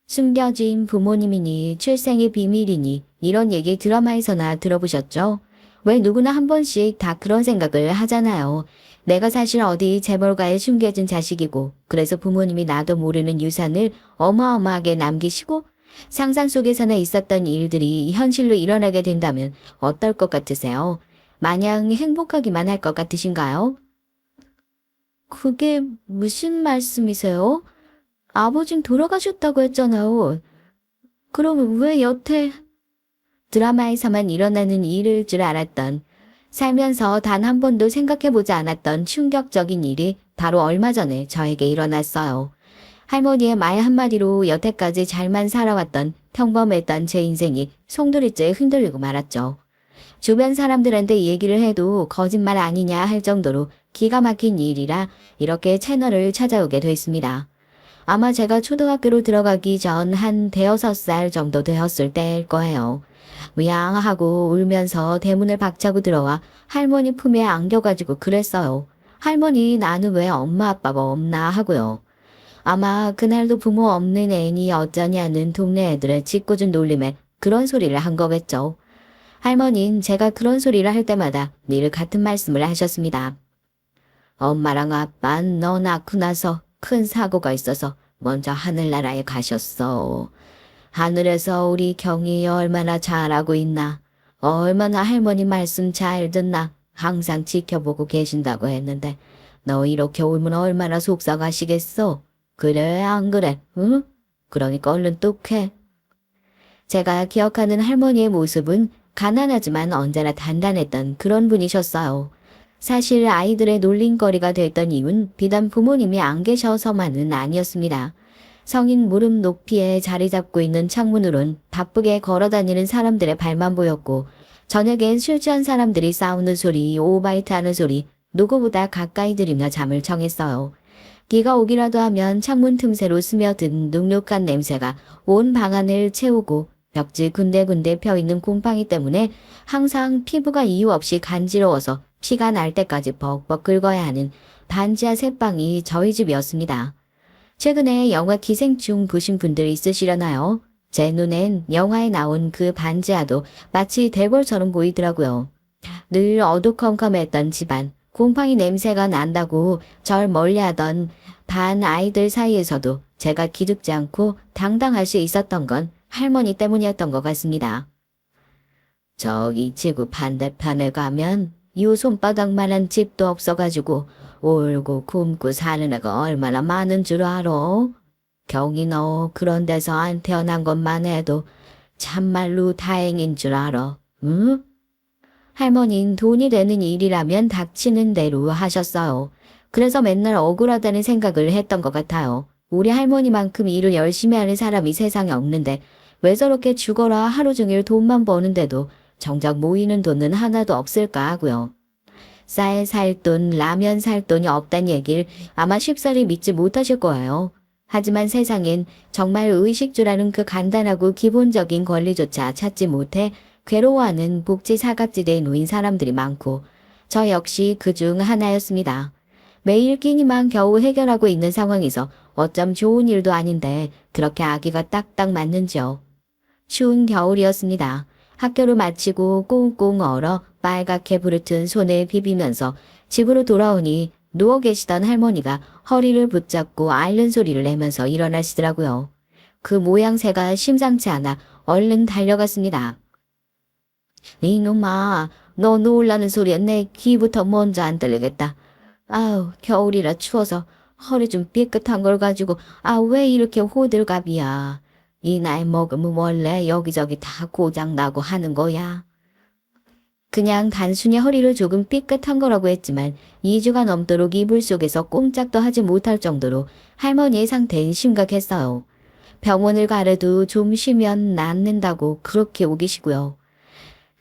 숨겨진 부모님이니 출생의 비밀이니 이런 얘기 드라마에서나 들어보셨죠? 왜 누구나 한 번씩 다 그런 생각을 하잖아요. 내가 사실 어디 재벌가에 숨겨진 자식이고 그래서 부모님이 나도 모르는 유산을 어마어마하게 남기시고 상상 속에서나 있었던 일들이 현실로 일어나게 된다면 어떨 것 같으세요? 마냥 행복하기만 할 것 같으신가요? 그게 무슨 말씀이세요? 아버진 돌아가셨다고 했잖아요. 그럼 왜 여태 드라마에서만 일어나는 일일 줄 알았던, 살면서 단 한 번도 생각해보지 않았던 충격적인 일이 바로 얼마 전에 저에게 일어났어요. 할머니의 말 한마디로 여태까지 잘만 살아왔던 평범했던 제 인생이 송두리째 흔들리고 말았죠. 주변 사람들한테 얘기를 해도 거짓말 아니냐 할 정도로 기가 막힌 일이라 이렇게 채널을 찾아오게 됐습니다. 아마 제가 초등학교로 들어가기 전 한 대여섯 살 정도 되었을 때일 거예요. 으양하고 울면서 대문을 박차고 들어와 할머니 품에 안겨가지고 그랬어요. 할머니, 나는 왜 엄마 아빠가 없나 하고요. 아마 그날도 부모 없는 애니 어쩌냐는 동네 애들의 짓궂은 놀림에 그런 소리를 한 거겠죠. 할머니는 제가 그런 소리를 할 때마다 늘 같은 말씀을 하셨습니다. 엄마랑 아빠는 너 낳고 나서 큰 사고가 있어서 먼저 하늘나라에 가셨어. 하늘에서 우리 경이 얼마나 잘하고 있나, 얼마나 할머니 말씀 잘 듣나 항상 지켜보고 계신다고 했는데 너 이렇게 울면 얼마나 속상하시겠어. 그래 안 그래? 응? 그러니까 얼른 뚝해. 제가 기억하는 할머니의 모습은 가난하지만 언제나 단단했던 그런 분이셨어요. 사실 아이들의 놀림거리가 됐던 이유는 비단 부모님이 안 계셔서만은 아니었습니다. 성인 무릎 높이에 자리 잡고 있는 창문으론 바쁘게 걸어다니는 사람들의 발만 보였고 저녁엔 술 취한 사람들이 싸우는 소리, 오바이트 하는 소리, 누구보다 가까이 들이며 잠을 청했어요. 비가 오기라도 하면 창문 틈새로 스며든 눅눅한 냄새가 온 방안을 채우고 벽지 군데군데 펴있는 곰팡이 때문에 항상 피부가 이유 없이 간지러워서 피가 날 때까지 벅벅 긁어야 하는 반지하 새방이 저희 집이었습니다. 최근에 영화 기생충 보신 분들 있으시려나요? 제 눈엔 영화에 나온 그 반지하도 마치 대궐처럼 보이더라고요. 늘 어두컴컴했던 집안, 곰팡이 냄새가 난다고 절 멀리하던 반 아이들 사이에서도 제가 기죽지 않고 당당할 수 있었던 건 할머니 때문이었던 것 같습니다. 저기 지구 반대편에 가면 요 손바닥만한 집도 없어가지고 울고 굶고 사는 애가 얼마나 많은 줄 알아? 경이 너 그런 데서 안 태어난 것만 해도 참말로 다행인 줄 알아. 응? 할머니는 돈이 되는 일이라면 닥치는 대로 하셨어요. 그래서 맨날 억울하다는 생각을 했던 것 같아요. 우리 할머니만큼 일을 열심히 하는 사람이 세상에 없는데 왜 저렇게 죽어라 하루 종일 돈만 버는데도 정작 모이는 돈은 하나도 없을까 하고요. 쌀 살 돈, 라면 살 돈이 없단 얘기를 아마 쉽사리 믿지 못하실 거예요. 하지만 세상엔 정말 의식주라는 그 간단하고 기본적인 권리조차 찾지 못해 괴로워하는 복지 사각지대에 놓인 사람들이 많고 저 역시 그중 하나였습니다. 매일 끼니만 겨우 해결하고 있는 상황에서 어쩜 좋은 일도 아닌데 그렇게 아기가 딱딱 맞는지요. 추운 겨울이었습니다. 학교를 마치고 꽁꽁 얼어 빨갛게 부르튼 손에 비비면서 집으로 돌아오니 누워 계시던 할머니가 허리를 붙잡고 앓는 소리를 내면서 일어나시더라고요. 그 모양새가 심상치 않아 얼른 달려갔습니다. 이놈아, 너 누울라는 소리에 내 귀부터 먼저 안 들리겠다. 아우, 겨울이라 추워서 허리 좀 삐끗한 걸 가지고 왜 이렇게 호들갑이야. 이 나이 먹으면 원래 여기저기 다 고장나고 하는 거야. 그냥 단순히 허리를 조금 삐끗한 거라고 했지만 2주가 넘도록 이불 속에서 꼼짝도 하지 못할 정도로 할머니의 상태는 심각했어요. 병원을 가래도 좀 쉬면 낫는다고 그렇게 우기시고요.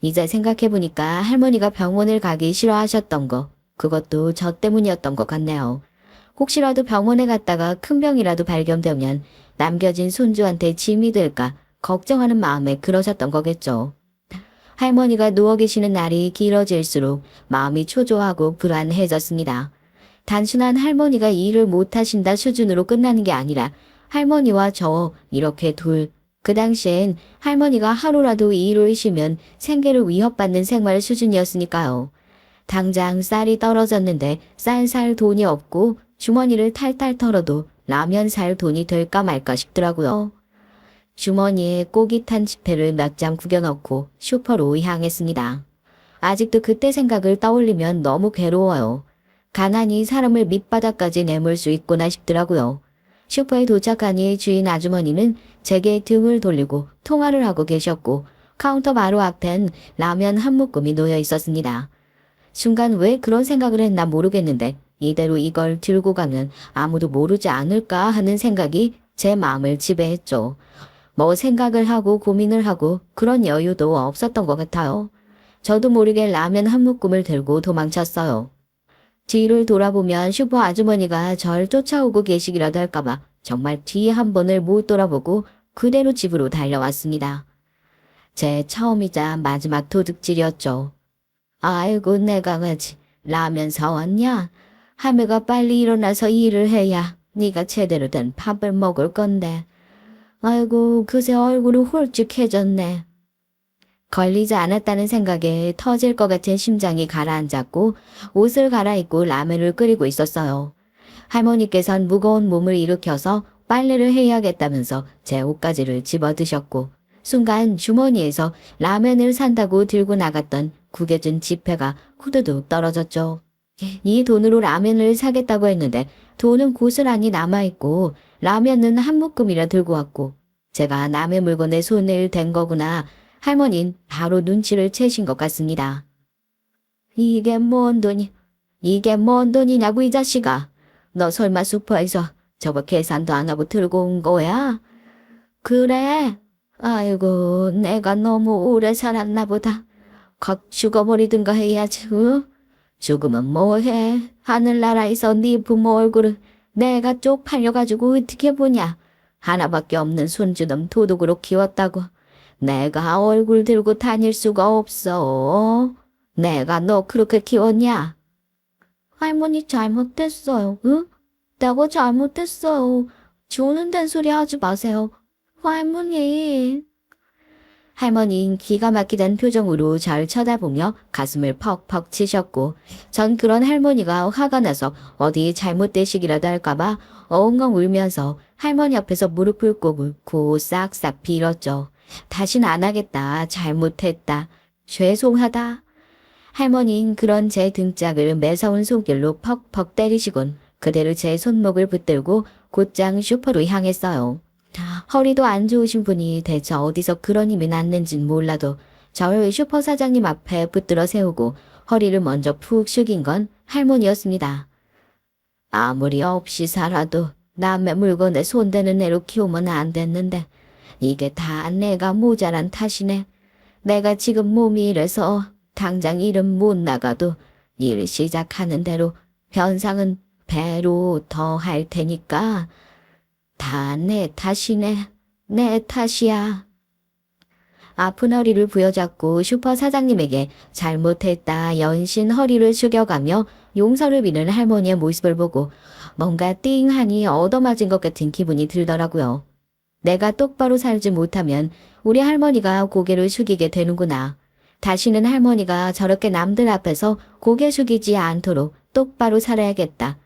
이제 생각해보니까 할머니가 병원을 가기 싫어하셨던 거, 그것도 저 때문이었던 것 같네요. 혹시라도 병원에 갔다가 큰 병이라도 발견되면 남겨진 손주한테 짐이 될까 걱정하는 마음에 그러셨던 거겠죠. 할머니가 누워 계시는 날이 길어질수록 마음이 초조하고 불안해졌습니다. 단순한 할머니가 일을 못하신다 수준으로 끝나는 게 아니라 할머니와 저 이렇게 둘. 그 당시엔 할머니가 하루라도 일을 쉬면 생계를 위협받는 생활 수준이었으니까요. 당장 쌀이 떨어졌는데 쌀 살 돈이 없고 주머니를 탈탈 털어도 라면 살 돈이 될까 말까 싶더라고요. 주머니에 고기 탄 지폐를 몇 장 구겨 넣고 슈퍼로 향했습니다. 아직도 그때 생각을 떠올리면 너무 괴로워요. 가난이 사람을 밑바닥까지 내몰 수 있구나 싶더라고요. 슈퍼에 도착하니 주인 아주머니는 제게 등을 돌리고 통화를 하고 계셨고 카운터 바로 앞엔 라면 한 묶음이 놓여 있었습니다. 순간 왜 그런 생각을 했나 모르겠는데 이대로 이걸 들고 가면 아무도 모르지 않을까 하는 생각이 제 마음을 지배했죠. 뭐 생각을 하고 고민을 하고 그런 여유도 없었던 것 같아요. 저도 모르게 라면 한 묶음을 들고 도망쳤어요. 뒤를 돌아보면 슈퍼 아주머니가 절 쫓아오고 계시기라도 할까봐 정말 뒤에 한 번을 못 돌아보고 그대로 집으로 달려왔습니다. 제 처음이자 마지막 도둑질이었죠. 아이고 내 강아지 라면 사왔냐? 하매가 빨리 일어나서 일을 해야 네가 제대로 된 밥을 먹을 건데. 아이고 그새 얼굴이 홀쭉해졌네. 걸리지 않았다는 생각에 터질 것 같은 심장이 가라앉았고 옷을 갈아입고 라면을 끓이고 있었어요. 할머니께선 무거운 몸을 일으켜서 빨래를 해야겠다면서 제 옷가지를 집어드셨고 순간 주머니에서 라면을 산다고 들고 나갔던 구겨진 지폐가 후두둑 떨어졌죠. 이 돈으로 라면을 사겠다고 했는데 돈은 고스란히 남아있고 라면은 한 묶음이라 들고 왔고 제가 남의 물건에 손을 댄 거구나. 할머니는 바로 눈치를 채신 것 같습니다. 이게 뭔 돈이? 이게 뭔 돈이냐고 이 자식아. 너 설마 슈퍼에서 저거 계산도 안 하고 들고 온 거야? 그래? 아이고 내가 너무 오래 살았나 보다. 확 죽어버리든가 해야지. 죽으면 뭐해. 하늘나라에서 네 부모 얼굴을 내가 쪽팔려가지고 어떻게 보냐. 하나밖에 없는 손주놈 도둑으로 키웠다고. 내가 얼굴 들고 다닐 수가 없어. 내가 너 그렇게 키웠냐? 할머니 잘못됐어요. 응? 내가 잘못했어요. 조는 된 소리 하지 마세요. 할머니. 할머니는 기가 막히던 표정으로 절 쳐다보며 가슴을 퍽퍽 치셨고 전 그런 할머니가 화가 나서 어디 잘못되시기라도 할까봐 엉엉 울면서 할머니 앞에서 무릎을 꿇고 싹싹 빌었죠. 다신 안 하겠다. 잘못했다. 죄송하다. 할머니는 그런 제 등짝을 매서운 손길로 퍽퍽 때리시곤 그대로 제 손목을 붙들고 곧장 슈퍼로 향했어요. 허리도 안 좋으신 분이 대체 어디서 그런 힘이 났는진 몰라도 저를 슈퍼 사장님 앞에 붙들어 세우고 허리를 먼저 푹 숙인 건 할머니였습니다. 아무리 없이 살아도 남의 물건에 손대는 애로 키우면 안 됐는데 이게 다 내가 모자란 탓이네. 내가 지금 몸이 이래서 당장 일은 못 나가도 일 시작하는 대로 변상은 배로 더 할 테니까 다 내 탓이네. 내 탓이야. 아픈 허리를 부여잡고 슈퍼 사장님에게 잘못했다 연신 허리를 숙여가며 용서를 비는 할머니의 모습을 보고 뭔가 띵하니 얻어맞은 것 같은 기분이 들더라고요. 내가 똑바로 살지 못하면 우리 할머니가 고개를 숙이게 되는구나. 다시는 할머니가 저렇게 남들 앞에서 고개 숙이지 않도록 똑바로 살아야겠다.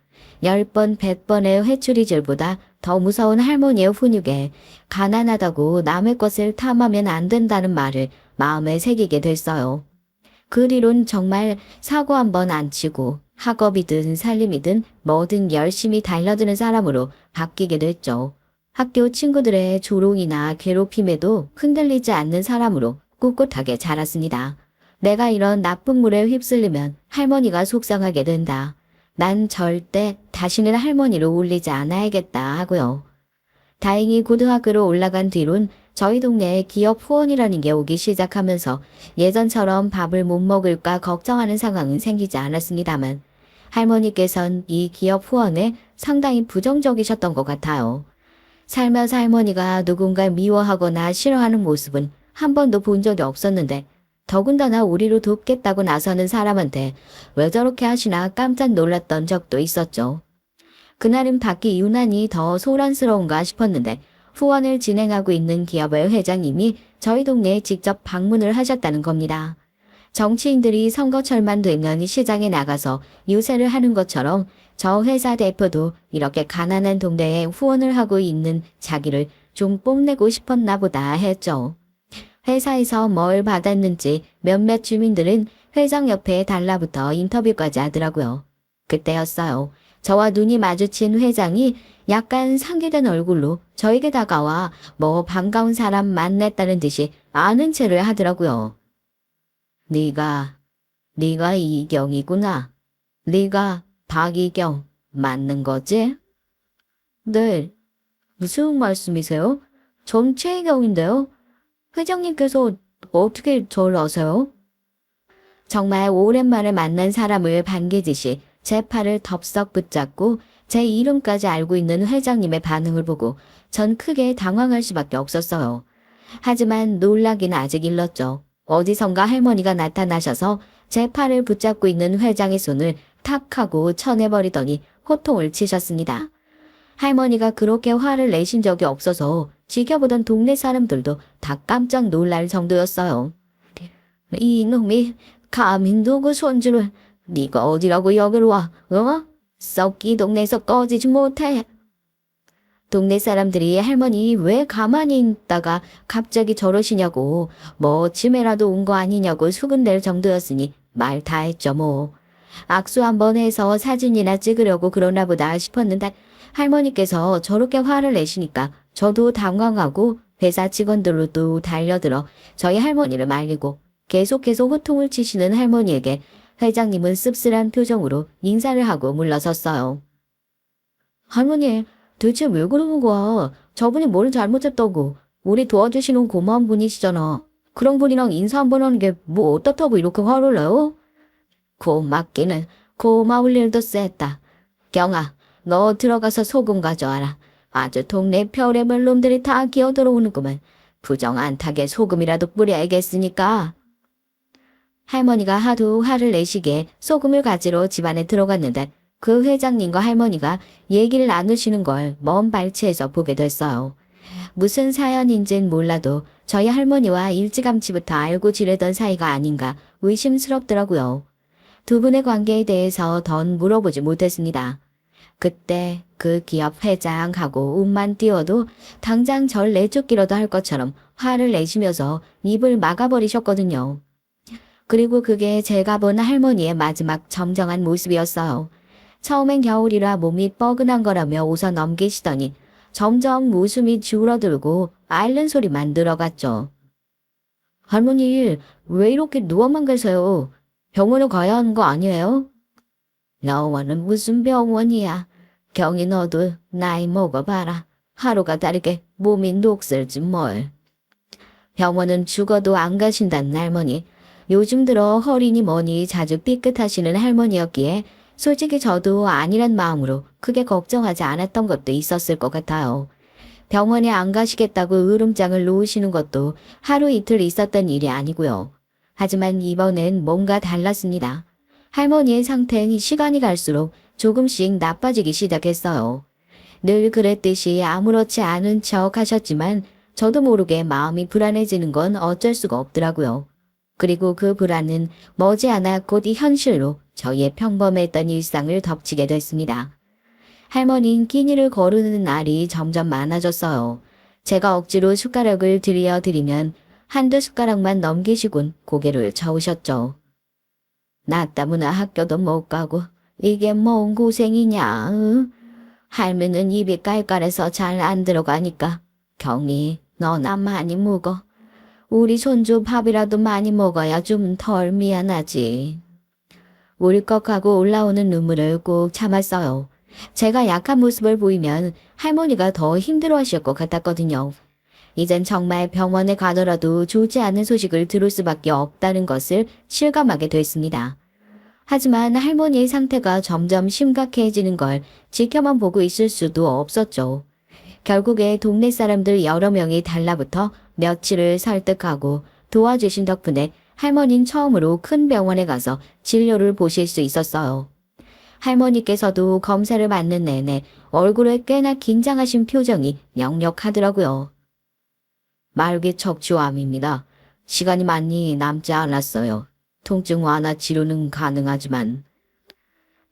10번, 100번의 회초리질보다 더 무서운 할머니의 훈육에 가난하다고 남의 것을 탐하면 안 된다는 말을 마음에 새기게 됐어요. 그 뒤론 정말 사고 한 번 안 치고 학업이든 살림이든 뭐든 열심히 달려드는 사람으로 바뀌게 됐죠. 학교 친구들의 조롱이나 괴롭힘에도 흔들리지 않는 사람으로 꿋꿋하게 자랐습니다. 내가 이런 나쁜 물에 휩쓸리면 할머니가 속상하게 된다. 난 절대 다시는 할머니를 울리지 않아야겠다 하고요. 다행히 고등학교로 올라간 뒤론 저희 동네에 기업 후원이라는 게 오기 시작하면서 예전처럼 밥을 못 먹을까 걱정하는 상황은 생기지 않았습니다만 할머니께선 이 기업 후원에 상당히 부정적이셨던 것 같아요. 살면서 할머니가 누군가를 미워하거나 싫어하는 모습은 한 번도 본 적이 없었는데 더군다나 우리로 돕겠다고 나서는 사람한테 왜 저렇게 하시나 깜짝 놀랐던 적도 있었죠. 그날은 밖이 유난히 더 소란스러운가 싶었는데 후원을 진행하고 있는 기업의 회장님이 저희 동네에 직접 방문을 하셨다는 겁니다. 정치인들이 선거철만 되면 시장에 나가서 유세를 하는 것처럼 저 회사 대표도 이렇게 가난한 동네에 후원을 하고 있는 자기를 좀 뽐내고 싶었나 보다 했죠. 회사에서 뭘 받았는지 몇몇 주민들은 회장 옆에 달라붙어 인터뷰까지 하더라고요. 그때였어요. 저와 눈이 마주친 회장이 약간 상기된 얼굴로 저에게 다가와 뭐 반가운 사람 만났다는 듯이 아는 체를 하더라고요. 네가 이경이구나. 네가 박이경 맞는 거지? 네. 무슨 말씀이세요? 전 최희경인데요. 회장님께서 어떻게 저를 아세요? 정말 오랜만에 만난 사람을 반기듯이 제 팔을 덥석 붙잡고 제 이름까지 알고 있는 회장님의 반응을 보고 전 크게 당황할 수밖에 없었어요. 하지만 놀라긴 아직 일렀죠. 어디선가 할머니가 나타나셔서 제 팔을 붙잡고 있는 회장의 손을 탁 하고 쳐내버리더니 호통을 치셨습니다. 할머니가 그렇게 화를 내신 적이 없어서 지켜보던 동네 사람들도 다 깜짝 놀랄 정도였어요. 이놈이 감히 누구 손주를 네가 어디라고 여기로 와? 어? 썩기 동네에서 꺼지지 못해. 동네 사람들이 할머니 왜 가만히 있다가 갑자기 저러시냐고 뭐 치매라도 온 거 아니냐고 수군댈 정도였으니 말 다 했죠 뭐. 악수 한번 해서 사진이나 찍으려고 그러나 보다 싶었는데 할머니께서 저렇게 화를 내시니까 저도 당황하고 회사 직원들로도 달려들어 저희 할머니를 말리고 계속해서 호통을 치시는 할머니에게 회장님은 씁쓸한 표정으로 인사를 하고 물러섰어요. 할머니, 대체 왜 그러는 거야? 저분이 뭘 잘못했다고. 우리 도와주시는 고마운 분이시잖아. 그런 분이랑 인사 한번 하는 게 뭐 어떻다고 이렇게 화를 내요? 고맙기는 고마울 일도 셌다. 경아, 너 들어가서 소금 가져와라. 아주 동네 별의별 놈들이 다 기어들어오는구만. 부정 안 타게 소금이라도 뿌려야겠으니까. 할머니가 하도 화를 내시게 소금을 가지러 집안에 들어갔는데 그 회장님과 할머니가 얘기를 나누시는 걸 먼 발치에서 보게 됐어요. 무슨 사연인진 몰라도 저희 할머니와 일찌감치부터 알고 지내던 사이가 아닌가 의심스럽더라고요. 두 분의 관계에 대해서 더 물어보지 못했습니다. 그때 그 기업 회장하고 운만 띄워도 당장 절 내쫓기라도 할 것처럼 화를 내시면서 입을 막아버리셨거든요. 그리고 그게 제가 본 할머니의 마지막 점정한 모습이었어요. 처음엔 겨울이라 몸이 뻐근한 거라며 웃어 넘기시더니 점점 웃음이 줄어들고 앓는 소리만 늘어갔죠. 할머니, 왜 이렇게 누워만 계세요? 병원에 가야 하는 거 아니에요? 병원은 무슨 병원이야. 경이 너도 나이 먹어봐라. 하루가 다르게 몸이 녹슬지 뭘. 병원은 죽어도 안 가신다는 할머니. 요즘 들어 허리니 뭐니 자주 삐끗하시는 할머니였기에 솔직히 저도 아니란 마음으로 크게 걱정하지 않았던 것도 있었을 것 같아요. 병원에 안 가시겠다고 으름장을 놓으시는 것도 하루 이틀 있었던 일이 아니고요. 하지만 이번엔 뭔가 달랐습니다. 할머니의 상태는 시간이 갈수록 조금씩 나빠지기 시작했어요. 늘 그랬듯이 아무렇지 않은 척 하셨지만 저도 모르게 마음이 불안해지는 건 어쩔 수가 없더라고요. 그리고 그 불안은 머지않아 곧 이 현실로 저희의 평범했던 일상을 덮치게 됐습니다. 할머니는 끼니를 거르는 날이 점점 많아졌어요. 제가 억지로 숟가락을 들여드리면 한두 숟가락만 넘기시곤 고개를 저으셨죠. 나 때문에 학교도 못 가고 이게 뭔 고생이냐. 응? 할머니는 입이 깔깔해서 잘 안 들어가니까 경이 너나 많이 먹어. 우리 손주 밥이라도 많이 먹어야 좀 덜 미안하지. 울컥하고 올라오는 눈물을 꾹 참았어요. 제가 약한 모습을 보이면 할머니가 더 힘들어하실 것 같았거든요. 이젠 정말 병원에 가더라도 좋지 않은 소식을 들을 수밖에 없다는 것을 실감하게 됐습니다. 하지만 할머니의 상태가 점점 심각해지는 걸 지켜만 보고 있을 수도 없었죠. 결국에 동네 사람들 여러 명이 달라붙어 며칠을 설득하고 도와주신 덕분에 할머니는 처음으로 큰 병원에 가서 진료를 보실 수 있었어요. 할머니께서도 검사를 받는 내내 얼굴에 꽤나 긴장하신 표정이 역력하더라고요. 말기 척추암입니다. 시간이 많이 남지 않았어요. 통증 완화 치료는 가능하지만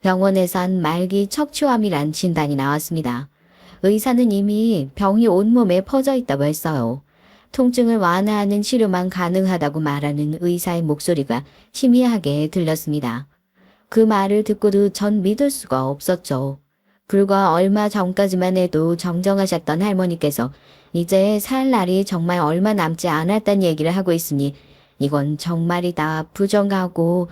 병원에선 말기 척추암이란 진단이 나왔습니다. 의사는 이미 병이 온몸에 퍼져 있다고 했어요. 통증을 완화하는 치료만 가능하다고 말하는 의사의 목소리가 희미하게 들렸습니다. 그 말을 듣고도 전 믿을 수가 없었죠. 불과 얼마 전까지만 해도 정정하셨던 할머니께서 이제 살 날이 정말 얼마 남지 않았다는 얘기를 하고 있으니 이건 정말이다 부정하고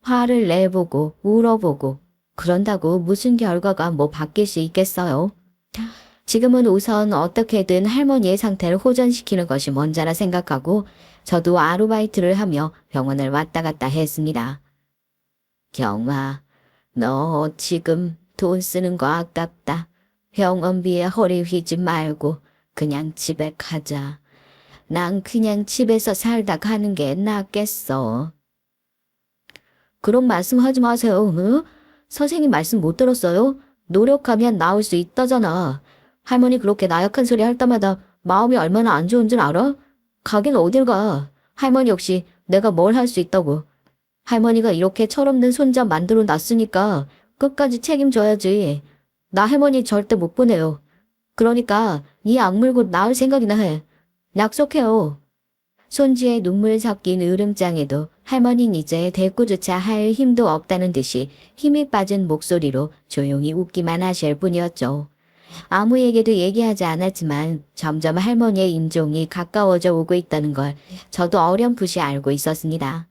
화를 내보고 울어보고 그런다고 무슨 결과가 뭐 바뀔 수 있겠어요? 지금은 우선 어떻게든 할머니의 상태를 호전시키는 것이 먼저라 생각하고 저도 아르바이트를 하며 병원을 왔다 갔다 했습니다. 경아, 너 지금 돈 쓰는 거 아깝다. 병원비에 허리 휘지 말고 그냥 집에 가자. 난 그냥 집에서 살다 가는 게 낫겠어. 그런 말씀 하지 마세요. 응? 선생님 말씀 못 들었어요? 노력하면 나올 수 있다잖아. 할머니 그렇게 나약한 소리 할 때마다 마음이 얼마나 안 좋은 줄 알아? 가긴 어딜 가. 할머니 역시 내가 뭘 할 수 있다고. 할머니가 이렇게 철없는 손자 만들어 놨으니까 끝까지 책임져야지. 나 할머니 절대 못 보내요. 그러니까 이 악물고 나을 생각이나 해. 약속해요. 손주의 눈물 섞인 으름장에도 할머니는 이제 대꾸조차 할 힘도 없다는 듯이 힘이 빠진 목소리로 조용히 웃기만 하실 뿐이었죠. 아무에게도 얘기하지 않았지만 점점 할머니의 임종이 가까워져 오고 있다는 걸 저도 어렴풋이 알고 있었습니다.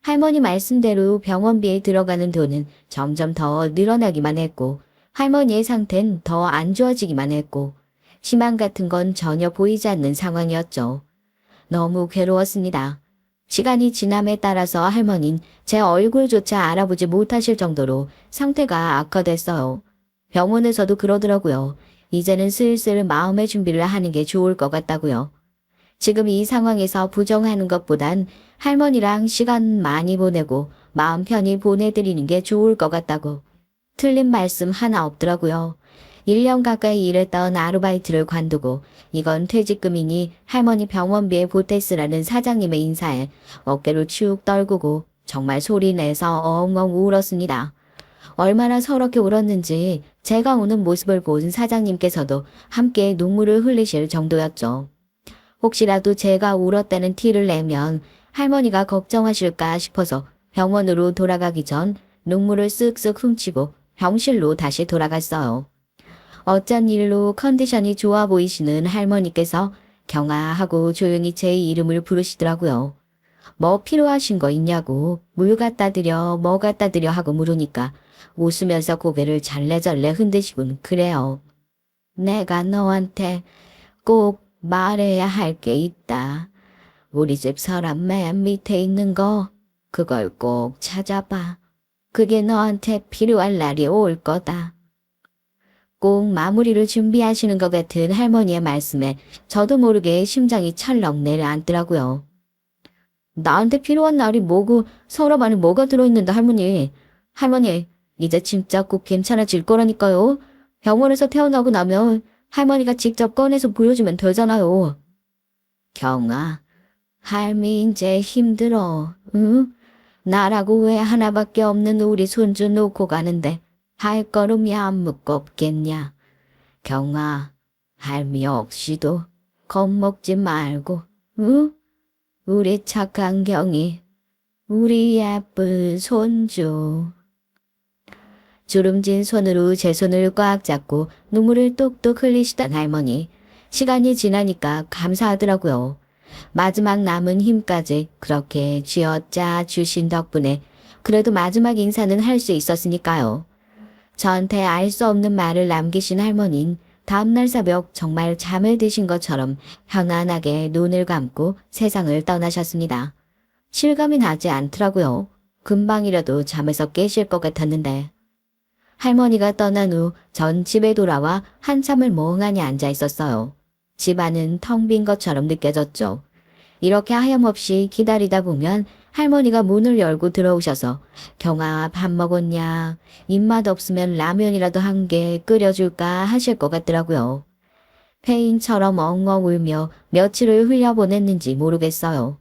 할머니 말씀대로 병원비에 들어가는 돈은 점점 더 늘어나기만 했고 할머니의 상태는 더 안 좋아지기만 했고 희망 같은 건 전혀 보이지 않는 상황이었죠. 너무 괴로웠습니다. 시간이 지남에 따라서 할머니는 제 얼굴조차 알아보지 못하실 정도로 상태가 악화됐어요. 병원에서도 그러더라고요. 이제는 슬슬 마음의 준비를 하는 게 좋을 것 같다고요. 지금 이 상황에서 부정하는 것보단 할머니랑 시간 많이 보내고 마음 편히 보내드리는 게 좋을 것 같다고. 틀린 말씀 하나 없더라고요. 1년 가까이 일했던 아르바이트를 관두고 이건 퇴직금이니 할머니 병원비에 보태 쓰라는 사장님의 인사에 어깨를 축 떨구고 정말 소리내서 엉엉 울었습니다. 얼마나 서럽게 울었는지 제가 우는 모습을 본 사장님께서도 함께 눈물을 흘리실 정도였죠. 혹시라도 제가 울었다는 티를 내면 할머니가 걱정하실까 싶어서 병원으로 돌아가기 전 눈물을 쓱쓱 훔치고 병실로 다시 돌아갔어요. 어쩐 일로 컨디션이 좋아 보이시는 할머니께서 경아 하고 조용히 제 이름을 부르시더라고요. 뭐 필요하신 거 있냐고 물 갖다 드려 뭐 갖다 드려 하고 물으니까 웃으면서 고개를 잘래절래 흔드시곤 그래요. 내가 너한테 꼭 말해야 할 게 있다. 우리 집 서랍 맨 밑에 있는 거 그걸 꼭 찾아봐. 그게 너한테 필요할 날이 올 거다. 꼭 마무리를 준비하시는 것 같은 할머니의 말씀에 저도 모르게 심장이 철렁 내려앉더라고요. 나한테 필요한 날이 뭐고 서랍 안에 뭐가 들어있는데 할머니. 할머니 이제 진짜 꼭 괜찮아질 거라니까요. 병원에서 태어나고 나면 할머니가 직접 꺼내서 보여주면 되잖아요. 경아, 할미 이제 힘들어. 응? 나라고 왜 하나밖에 없는 우리 손주 놓고 가는데 발걸음이 안 무겁겠냐. 경아, 할미 없이도 겁먹지 말고, 응? 우리 착한 경이, 우리 예쁜 손주. 주름진 손으로 제 손을 꽉 잡고 눈물을 뚝뚝 흘리시던 할머니. 시간이 지나니까 감사하더라고요. 마지막 남은 힘까지 그렇게 쥐어짜 주신 덕분에 그래도 마지막 인사는 할 수 있었으니까요. 저한테 알 수 없는 말을 남기신 할머니는 다음날 새벽 정말 잠을 드신 것처럼 편안하게 눈을 감고 세상을 떠나셨습니다. 실감이 나지 않더라고요. 금방이라도 잠에서 깨실 것 같았는데. 할머니가 떠난 후 전 집에 돌아와 한참을 멍하니 앉아 있었어요. 집 안은 텅 빈 것처럼 느껴졌죠. 이렇게 하염없이 기다리다 보면 할머니가 문을 열고 들어오셔서 경아 밥 먹었냐? 입맛 없으면 라면이라도 한 개 끓여줄까 하실 것 같더라고요. 페인처럼 엉엉 울며 며칠을 흘려보냈는지 모르겠어요.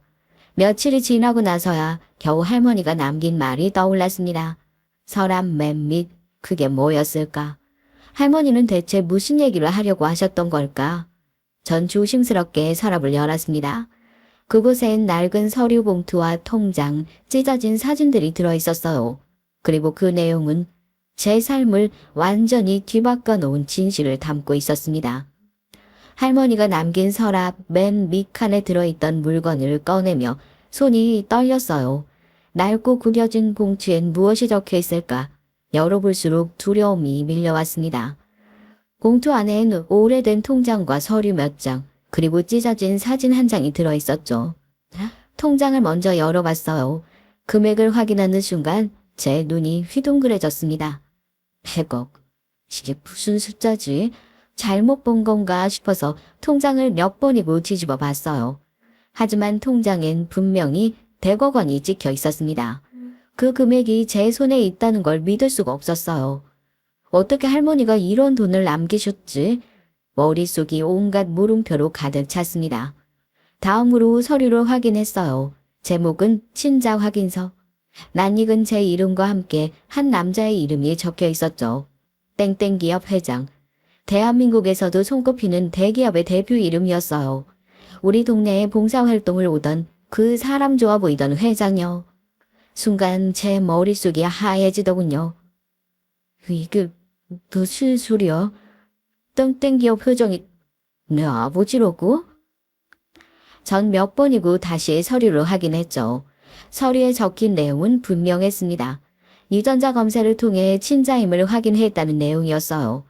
며칠이 지나고 나서야 겨우 할머니가 남긴 말이 떠올랐습니다. 서랍 맨 밑, 그게 뭐였을까? 할머니는 대체 무슨 얘기를 하려고 하셨던 걸까? 전 조심스럽게 서랍을 열었습니다. 그곳엔 낡은 서류 봉투와 통장, 찢어진 사진들이 들어있었어요. 그리고 그 내용은 제 삶을 완전히 뒤바꿔 놓은 진실을 담고 있었습니다. 할머니가 남긴 서랍 맨 밑칸에 들어있던 물건을 꺼내며 손이 떨렸어요. 낡고 구겨진 봉투엔 무엇이 적혀 있을까? 열어볼수록 두려움이 밀려왔습니다. 봉투 안엔 오래된 통장과 서류 몇 장, 그리고 찢어진 사진 한 장이 들어있었죠. 통장을 먼저 열어봤어요. 금액을 확인하는 순간 제 눈이 휘둥그레졌습니다. 100억. 이게 무슨 숫자지? 잘못 본 건가 싶어서 통장을 몇 번이고 뒤집어 봤어요. 하지만 통장엔 분명히 100억 원이 찍혀 있었습니다. 그 금액이 제 손에 있다는 걸 믿을 수가 없었어요. 어떻게 할머니가 이런 돈을 남기셨지? 머릿속이 온갖 물음표로 가득 찼습니다. 다음으로 서류를 확인했어요. 제목은 친자 확인서. 낯익은 제 이름과 함께 한 남자의 이름이 적혀 있었죠. 땡땡 기업 회장. 대한민국에서도 손꼽히는 대기업의 대표 이름이었어요. 우리 동네에 봉사활동을 오던 그 사람 좋아 보이던 회장이요. 순간 제 머릿속이 하얘지더군요. 이게 무슨 소리야? 땡땡 기업 회장이 내 아버지라고? 전 몇 번이고 다시 서류를 확인했죠. 서류에 적힌 내용은 분명했습니다. 유전자 검사를 통해 친자임을 확인했다는 내용이었어요.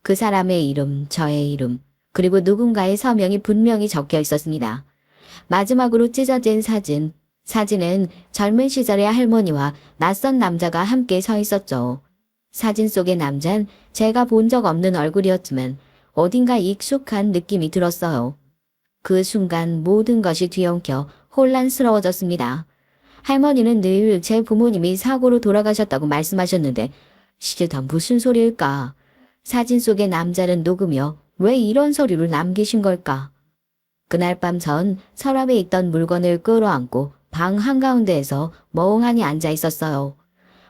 그 사람의 이름, 저의 이름, 그리고 누군가의 서명이 분명히 적혀 있었습니다. 마지막으로 찢어진 사진. 사진은 젊은 시절의 할머니와 낯선 남자가 함께 서 있었죠. 사진 속의 남잔 제가 본 적 없는 얼굴이었지만 어딘가 익숙한 느낌이 들었어요. 그 순간 모든 것이 뒤엉켜 혼란스러워졌습니다. 할머니는 늘 제 부모님이 사고로 돌아가셨다고 말씀하셨는데 이게 다 무슨 소리일까? 사진 속의 남자는 누구며 왜 이런 서류를 남기신 걸까? 그날 밤 전 서랍에 있던 물건을 끌어안고 방 한가운데에서 멍하니 앉아 있었어요.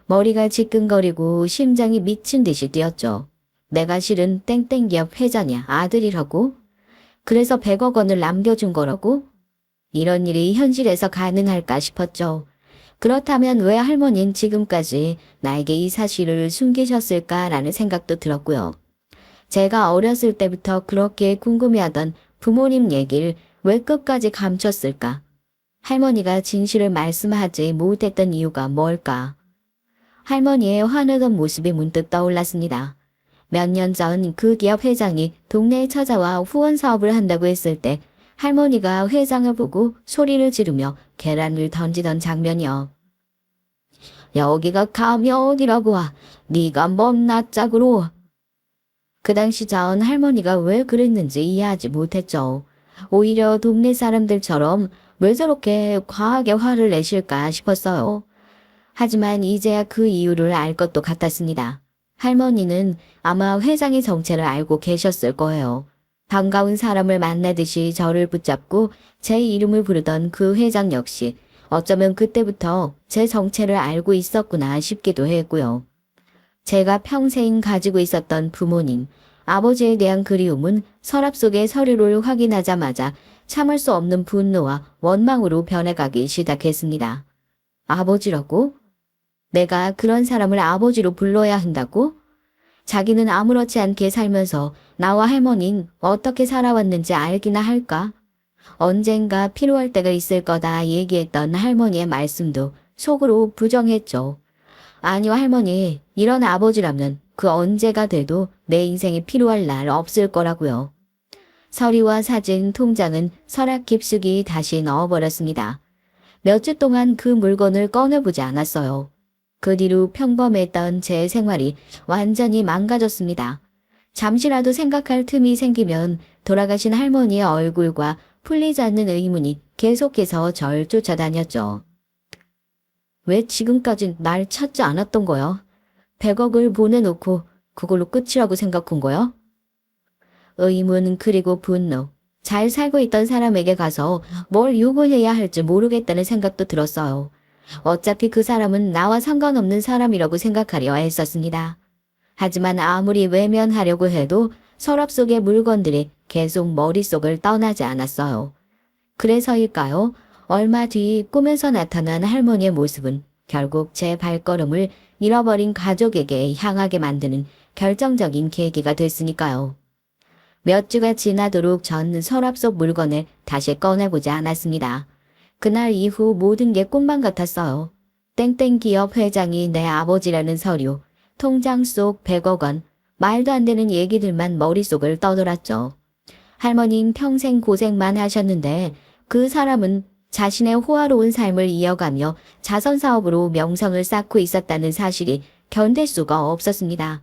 머리가 지끈거리고 심장이 미친 듯이 뛰었죠. 내가 실은 땡땡 기업 회장이야, 아들이라고? 그래서 100억 원을 남겨준 거라고? 이런 일이 현실에서 가능할까 싶었죠. 그렇다면 왜 할머니는 지금까지 나에게 이 사실을 숨기셨을까라는 생각도 들었고요. 제가 어렸을 때부터 그렇게 궁금해하던 부모님 얘기를 왜 끝까지 감췄을까? 할머니가 진실을 말씀하지 못했던 이유가 뭘까? 할머니의 화내던 모습이 문득 떠올랐습니다. 몇 년 전 그 기업 회장이 동네에 찾아와 후원 사업을 한다고 했을 때 할머니가 회장을 보고 소리를 지르며 계란을 던지던 장면이요. 여기가 감히 어디라고 와. 네가 뭔 낯짝으로. 그 당시 전 할머니가 왜 그랬는지 이해하지 못했죠. 오히려 동네 사람들처럼 왜 저렇게 과하게 화를 내실까 싶었어요. 하지만 이제야 그 이유를 알 것도 같았습니다. 할머니는 아마 회장의 정체를 알고 계셨을 거예요. 반가운 사람을 만나듯이 저를 붙잡고 제 이름을 부르던 그 회장 역시 어쩌면 그때부터 제 정체를 알고 있었구나 싶기도 했고요. 제가 평생 가지고 있었던 부모님, 아버지에 대한 그리움은 서랍 속의 서류를 확인하자마자 참을 수 없는 분노와 원망으로 변해가기 시작했습니다. 아버지라고? 내가 그런 사람을 아버지로 불러야 한다고? 자기는 아무렇지 않게 살면서 나와 할머니는 어떻게 살아왔는지 알기나 할까? 언젠가 필요할 때가 있을 거다 얘기했던 할머니의 말씀도 속으로 부정했죠. 아니요 할머니, 이런 아버지라면 그 언제가 돼도 내 인생에 필요할 날 없을 거라고요. 서류와 사진, 통장은 서랍 깊숙이 다시 넣어버렸습니다. 몇 주 동안 그 물건을 꺼내보지 않았어요. 그 뒤로 평범했던 제 생활이 완전히 망가졌습니다. 잠시라도 생각할 틈이 생기면 돌아가신 할머니의 얼굴과 풀리지 않는 의문이 계속해서 절 쫓아다녔죠. 왜 지금까지 날 찾지 않았던 거야? 100억을 보내놓고 그걸로 끝이라고 생각한 거야? 의문 그리고 분노. 잘 살고 있던 사람에게 가서 뭘 요구해야 할지 모르겠다는 생각도 들었어요. 어차피 그 사람은 나와 상관없는 사람이라고 생각하려 했었습니다. 하지만 아무리 외면하려고 해도 서랍 속의 물건들이 계속 머릿속을 떠나지 않았어요. 그래서일까요? 얼마 뒤 꿈에서 나타난 할머니의 모습은 결국 제 발걸음을 잃어버린 가족에게 향하게 만드는 결정적인 계기가 됐으니까요. 몇 주가 지나도록 전 서랍 속 물건을 다시 꺼내보지 않았습니다. 그날 이후 모든 게 꿈만 같았어요. 땡땡 기업 회장이 내 아버지라는 서류, 통장 속 100억 원, 말도 안 되는 얘기들만 머릿속을 떠돌았죠. 할머님 평생 고생만 하셨는데 그 사람은 자신의 호화로운 삶을 이어가며 자선사업으로 명성을 쌓고 있었다는 사실이 견딜 수가 없었습니다.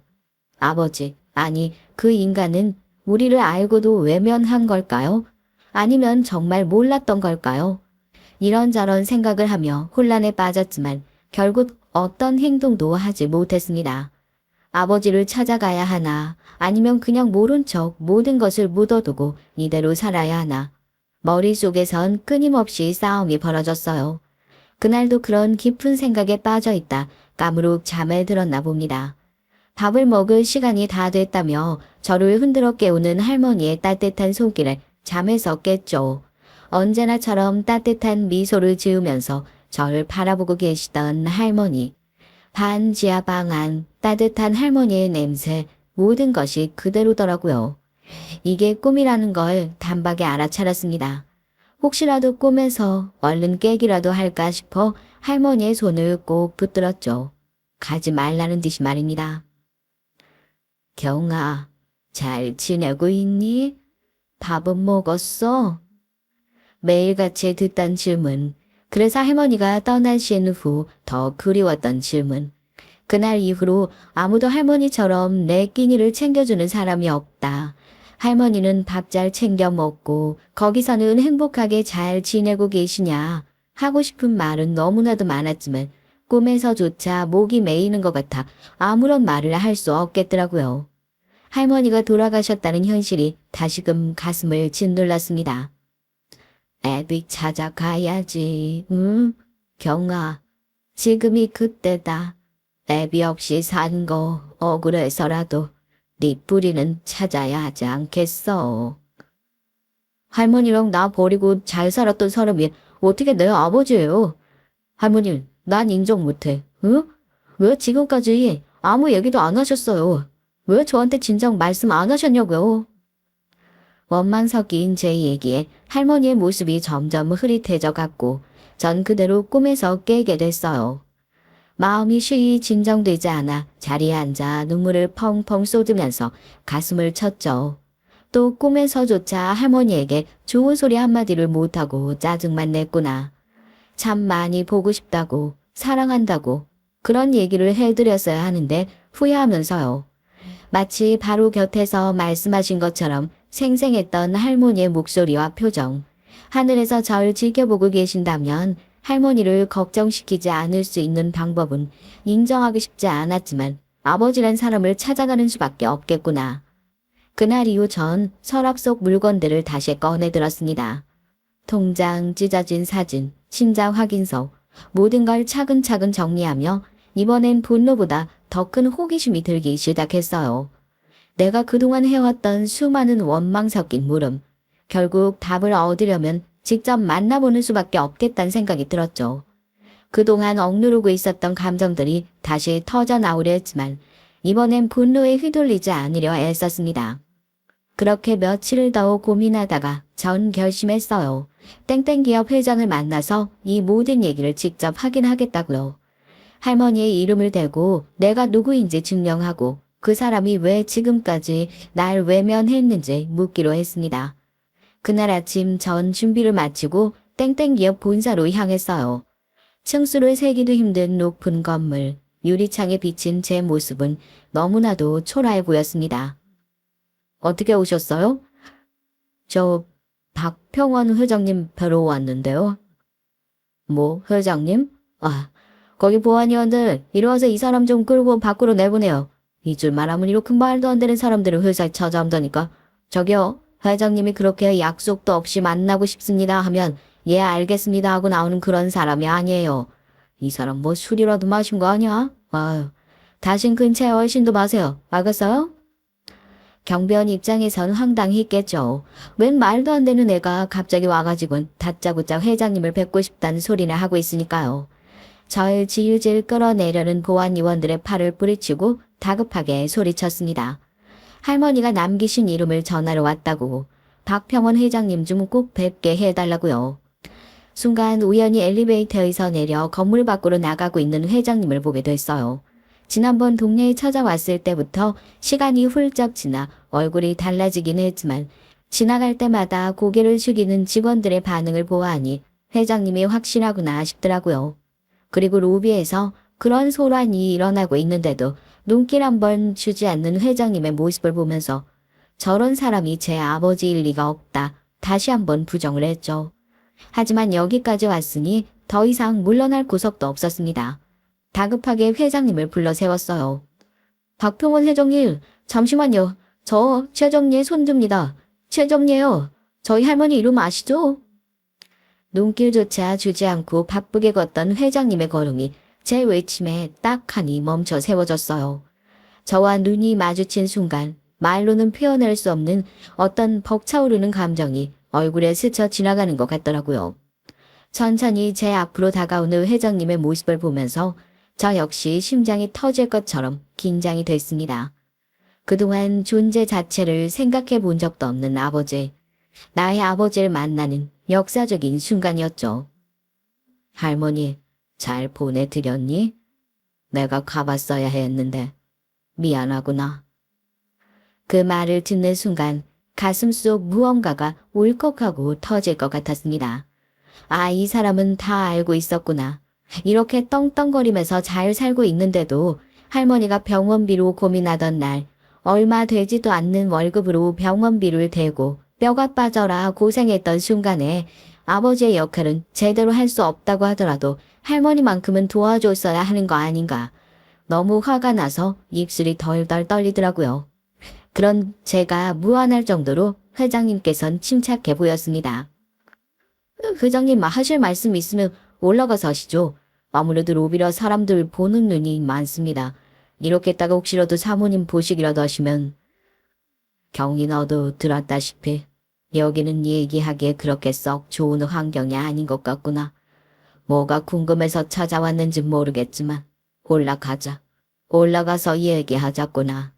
아버지, 아니 그 인간은 우리를 알고도 외면한 걸까요? 아니면 정말 몰랐던 걸까요? 이런저런 생각을 하며 혼란에 빠졌지만 결국 어떤 행동도 하지 못했습니다. 아버지를 찾아가야 하나, 아니면 그냥 모른 척 모든 것을 묻어두고 이대로 살아야 하나. 머릿속에선 끊임없이 싸움이 벌어졌어요. 그날도 그런 깊은 생각에 빠져있다 까무룩 잠에 들었나 봅니다. 밥을 먹을 시간이 다 됐다며 저를 흔들어 깨우는 할머니의 따뜻한 손길을 잠에서 깼죠. 언제나처럼 따뜻한 미소를 지으면서 저를 바라보고 계시던 할머니. 반 지하 방 안, 따뜻한 할머니의 냄새, 모든 것이 그대로더라고요. 이게 꿈이라는 걸 단박에 알아차렸습니다. 혹시라도 꿈에서 얼른 깨기라도 할까 싶어 할머니의 손을 꼭 붙들었죠. 가지 말라는 듯이 말입니다. 경아, 잘 지내고 있니? 밥은 먹었어? 매일같이 듣던 질문. 그래서 할머니가 떠나신 후 더 그리웠던 질문. 그날 이후로 아무도 할머니처럼 내 끼니를 챙겨주는 사람이 없다. 할머니는 밥 잘 챙겨 먹고 거기서는 행복하게 잘 지내고 계시냐 하고 싶은 말은 너무나도 많았지만 꿈에서조차 목이 메이는 것 같아 아무런 말을 할 수 없겠더라고요. 할머니가 돌아가셨다는 현실이 다시금 가슴을 짓눌렀습니다. 애비 찾아가야지. 응? 경아, 지금이 그때다. 애비 없이 산 거 억울해서라도 네 뿌리는 찾아야 하지 않겠어. 할머니랑 나 버리고 잘 살았던 사람이 어떻게 내 아버지예요? 할머니, 난 인정 못해. 응? 왜 지금까지 아무 얘기도 안 하셨어요? 왜 저한테 진작 말씀 안 하셨냐고요? 원망 섞인 제 얘기에 할머니의 모습이 점점 흐릿해져 갔고 전 그대로 꿈에서 깨게 됐어요. 마음이 쉬이 진정되지 않아 자리에 앉아 눈물을 펑펑 쏟으면서 가슴을 쳤죠. 또 꿈에서조차 할머니에게 좋은 소리 한마디를 못하고 짜증만 냈구나. 참 많이 보고 싶다고, 사랑한다고 그런 얘기를 해드렸어야 하는데 후회하면서요. 마치 바로 곁에서 말씀하신 것처럼 생생했던 할머니의 목소리와 표정. 하늘에서 절 지켜보고 계신다면 할머니를 걱정시키지 않을 수 있는 방법은 인정하기 쉽지 않았지만 아버지란 사람을 찾아가는 수밖에 없겠구나. 그날 이후 전 서랍 속 물건들을 다시 꺼내들었습니다. 통장, 찢어진 사진, 신장 확인서, 모든 걸 차근차근 정리하며 이번엔 분노보다 더 큰 호기심이 들기 시작했어요. 내가 그동안 해왔던 수많은 원망 섞인 물음, 결국 답을 얻으려면 직접 만나보는 수밖에 없겠다는 생각이 들었죠. 그동안 억누르고 있었던 감정들이 다시 터져 나오려 했지만 이번엔 분노에 휘둘리지 않으려 애썼습니다. 그렇게 며칠을 더 고민하다가 전 결심했어요. 땡땡 기업 회장을 만나서 이 모든 얘기를 직접 확인하겠다고요. 할머니의 이름을 대고 내가 누구인지 증명하고 그 사람이 왜 지금까지 날 외면했는지 묻기로 했습니다. 그날 아침 전 준비를 마치고 땡땡 기업 본사로 향했어요. 층수를 세기도 힘든 높은 건물, 유리창에 비친 제 모습은 너무나도 초라해 보였습니다. 어떻게 오셨어요? 저 박평원 회장님 뵈러 왔는데요. 뭐 회장님? 아, 거기 보안위원들 이리 와서 이 사람 좀 끌고 밖으로 내보내요. 이 줄 말하면 이렇게 말도 안 되는 사람들을 회사에 찾아온다니까. 저기요, 회장님이 그렇게 약속도 없이 만나고 싶습니다 하면 예 알겠습니다 하고 나오는 그런 사람이 아니에요. 이 사람 뭐 술이라도 마신 거 아니야? 아유, 다신 근처에 얼씬도 마세요. 알겠어요? 경비원 입장에선 황당했겠죠. 웬 말도 안 되는 애가 갑자기 와가지고 다짜고짜 회장님을 뵙고 싶다는 소리나 하고 있으니까요. 절 지유질 끌어내려는 보안요원들의 팔을 뿌리치고 다급하게 소리쳤습니다. 할머니가 남기신 이름을 전하러 왔다고. 박평원 회장님 좀 꼭 뵙게 해달라고요. 순간 우연히 엘리베이터에서 내려 건물 밖으로 나가고 있는 회장님을 보게 됐어요. 지난번 동네에 찾아왔을 때부터 시간이 훌쩍 지나 얼굴이 달라지긴 했지만 지나갈 때마다 고개를 숙이는 직원들의 반응을 보아하니 회장님이 확실하구나 싶더라고요. 그리고 로비에서 그런 소란이 일어나고 있는데도 눈길 한번 주지 않는 회장님의 모습을 보면서 저런 사람이 제 아버지일 리가 없다. 다시 한번 부정을 했죠. 하지만 여기까지 왔으니 더 이상 물러날 구석도 없었습니다. 다급하게 회장님을 불러 세웠어요. 박평원 회장님, 잠시만요. 저 최정리의 손주입니다. 최정리예요. 저희 할머니 이름 아시죠? 눈길조차 주지 않고 바쁘게 걷던 회장님의 걸음이 제 외침에 딱하니 멈춰 세워졌어요. 저와 눈이 마주친 순간 말로는 표현할 수 없는 어떤 벅차오르는 감정이 얼굴에 스쳐 지나가는 것 같더라고요. 천천히 제 앞으로 다가오는 회장님의 모습을 보면서 저 역시 심장이 터질 것처럼 긴장이 됐습니다. 그동안 존재 자체를 생각해 본 적도 없는 아버지. 나의 아버지를 만나는 역사적인 순간이었죠. 할머니, 잘 보내드렸니? 내가 가봤어야 했는데 미안하구나. 그 말을 듣는 순간 가슴 속 무언가가 울컥하고 터질 것 같았습니다. 아, 이 사람은 다 알고 있었구나. 이렇게 떵떵거리면서 잘 살고 있는데도 할머니가 병원비로 고민하던 날 얼마 되지도 않는 월급으로 병원비를 대고 뼈가 빠져라 고생했던 순간에 아버지의 역할은 제대로 할 수 없다고 하더라도 할머니만큼은 도와줬어야 하는 거 아닌가. 너무 화가 나서 입술이 덜덜 떨리더라고요. 그런 제가 무안할 정도로 회장님께선 침착해 보였습니다. 회장님 하실 말씀 있으면 올라가서 하시죠. 아무래도 로비라 사람들 보는 눈이 많습니다. 이렇게 했다가 혹시라도 사모님 보시기라도 하시면. 경이 너도 들었다시피 여기는 얘기하기에 그렇게 썩 좋은 환경이 아닌 것 같구나. 뭐가 궁금해서 찾아왔는지 모르겠지만 올라가자. 올라가서 얘기하자꾸나.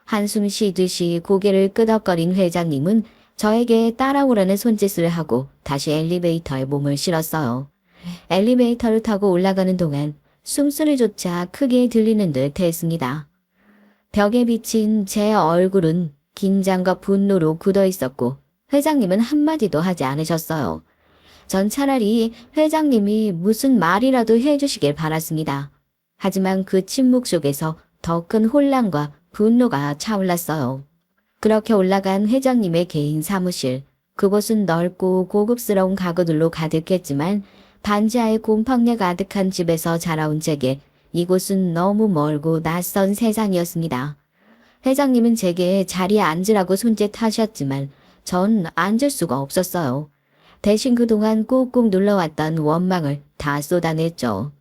한숨 쉬듯이 고개를 끄덕거린 회장님은 저에게 따라오라는 손짓을 하고 다시 엘리베이터에 몸을 실었어요. 엘리베이터를 타고 올라가는 동안 숨소리조차 크게 들리는 듯 했습니다. 벽에 비친 제 얼굴은 긴장과 분노로 굳어 있었고 회장님은 한마디도 하지 않으셨어요. 전 차라리 회장님이 무슨 말이라도 해주시길 바랐습니다. 하지만 그 침묵 속에서 더 큰 혼란과 분노가 차올랐어요. 그렇게 올라간 회장님의 개인 사무실. 그곳은 넓고 고급스러운 가구들로 가득했지만 반지하의 곰팡내 가득한 집에서 자라온 제게 이곳은 너무 멀고 낯선 세상이었습니다. 회장님은 제게 자리에 앉으라고 손짓하셨지만 전 앉을 수가 없었어요. 대신 그동안 꾹꾹 눌러왔던 원망을 다 쏟아냈죠.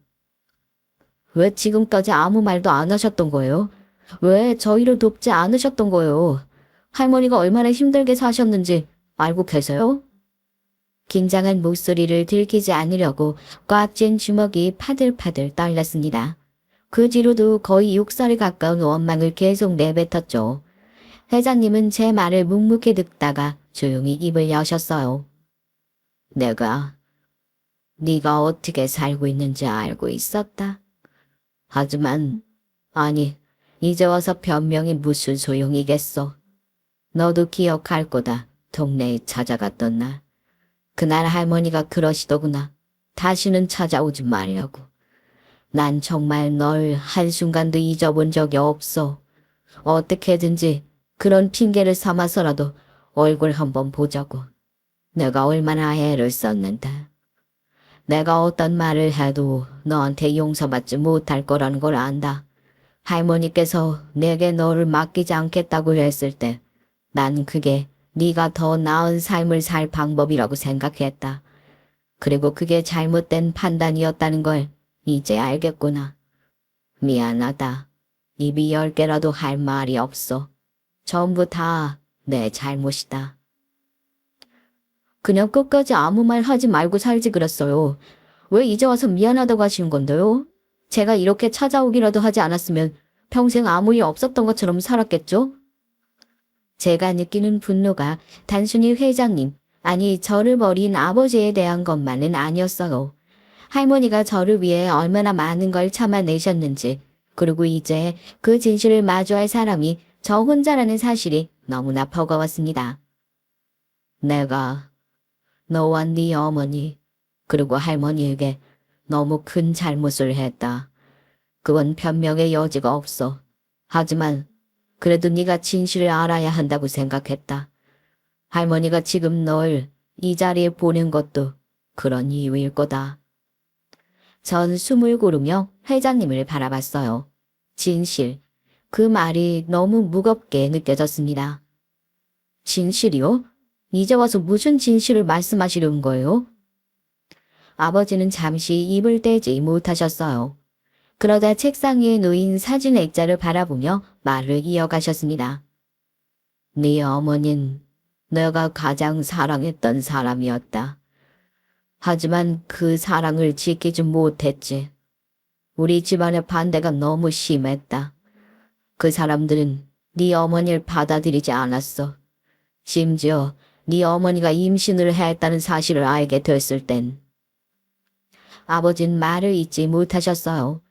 왜 지금까지 아무 말도 안 하셨던 거예요? 왜 저희를 돕지 않으셨던 거예요? 할머니가 얼마나 힘들게 사셨는지 알고 계세요? 긴장한 목소리를 들키지 않으려고 꽉 쥔 주먹이 파들파들 떨렸습니다. 그 뒤로도 거의 욕설에 가까운 원망을 계속 내뱉었죠. 회장님은 제 말을 묵묵히 듣다가 조용히 입을 여셨어요. 내가 네가 어떻게 살고 있는지 알고 있었다. 하지만 아니 이제 와서 변명이 무슨 소용이겠어. 너도 기억할 거다. 동네에 찾아갔던 날. 그날 할머니가 그러시더구나. 다시는 찾아오지 말라고. 난 정말 널 한순간도 잊어본 적이 없어. 어떻게든지 그런 핑계를 삼아서라도 얼굴 한번 보자고. 내가 얼마나 애를 썼는데. 내가 어떤 말을 해도 너한테 용서받지 못할 거라는 걸 안다. 할머니께서 내게 너를 맡기지 않겠다고 했을 때 난 그게 네가 더 나은 삶을 살 방법이라고 생각했다. 그리고 그게 잘못된 판단이었다는 걸 이제 알겠구나. 미안하다. 입이 10개라도 할 말이 없어. 전부 다 내 잘못이다. 그냥 끝까지 아무 말 하지 말고 살지 그랬어요. 왜 이제 와서 미안하다고 하시는 건데요? 제가 이렇게 찾아오기라도 하지 않았으면 평생 아무 일 없었던 것처럼 살았겠죠? 제가 느끼는 분노가 단순히 회장님, 아니 저를 버린 아버지에 대한 것만은 아니었어요. 할머니가 저를 위해 얼마나 많은 걸 참아내셨는지, 그리고 이제 그 진실을 마주할 사람이 저 혼자라는 사실이 너무나 버거웠습니다. 내가 너와 네 어머니, 그리고 할머니에게 너무 큰 잘못을 했다. 그건 변명의 여지가 없어. 하지만 그래도 네가 진실을 알아야 한다고 생각했다. 할머니가 지금 널 이 자리에 보낸 것도 그런 이유일 거다. 전 숨을 고르며 회장님을 바라봤어요. 진실. 그 말이 너무 무겁게 느껴졌습니다. 진실이요? 이제 와서 무슨 진실을 말씀하시려는 거예요? 아버지는 잠시 입을 떼지 못하셨어요. 그러다 책상 위에 놓인 사진 액자를 바라보며 말을 이어가셨습니다. 네 어머니는 내가 가장 사랑했던 사람이었다. 하지만 그 사랑을 지키지 못했지. 우리 집안의 반대가 너무 심했다. 그 사람들은 네 어머니를 받아들이지 않았어. 심지어 네 어머니가 임신을 했다는 사실을 알게 됐을 땐. 아버진 말을 잇지 못하셨어요.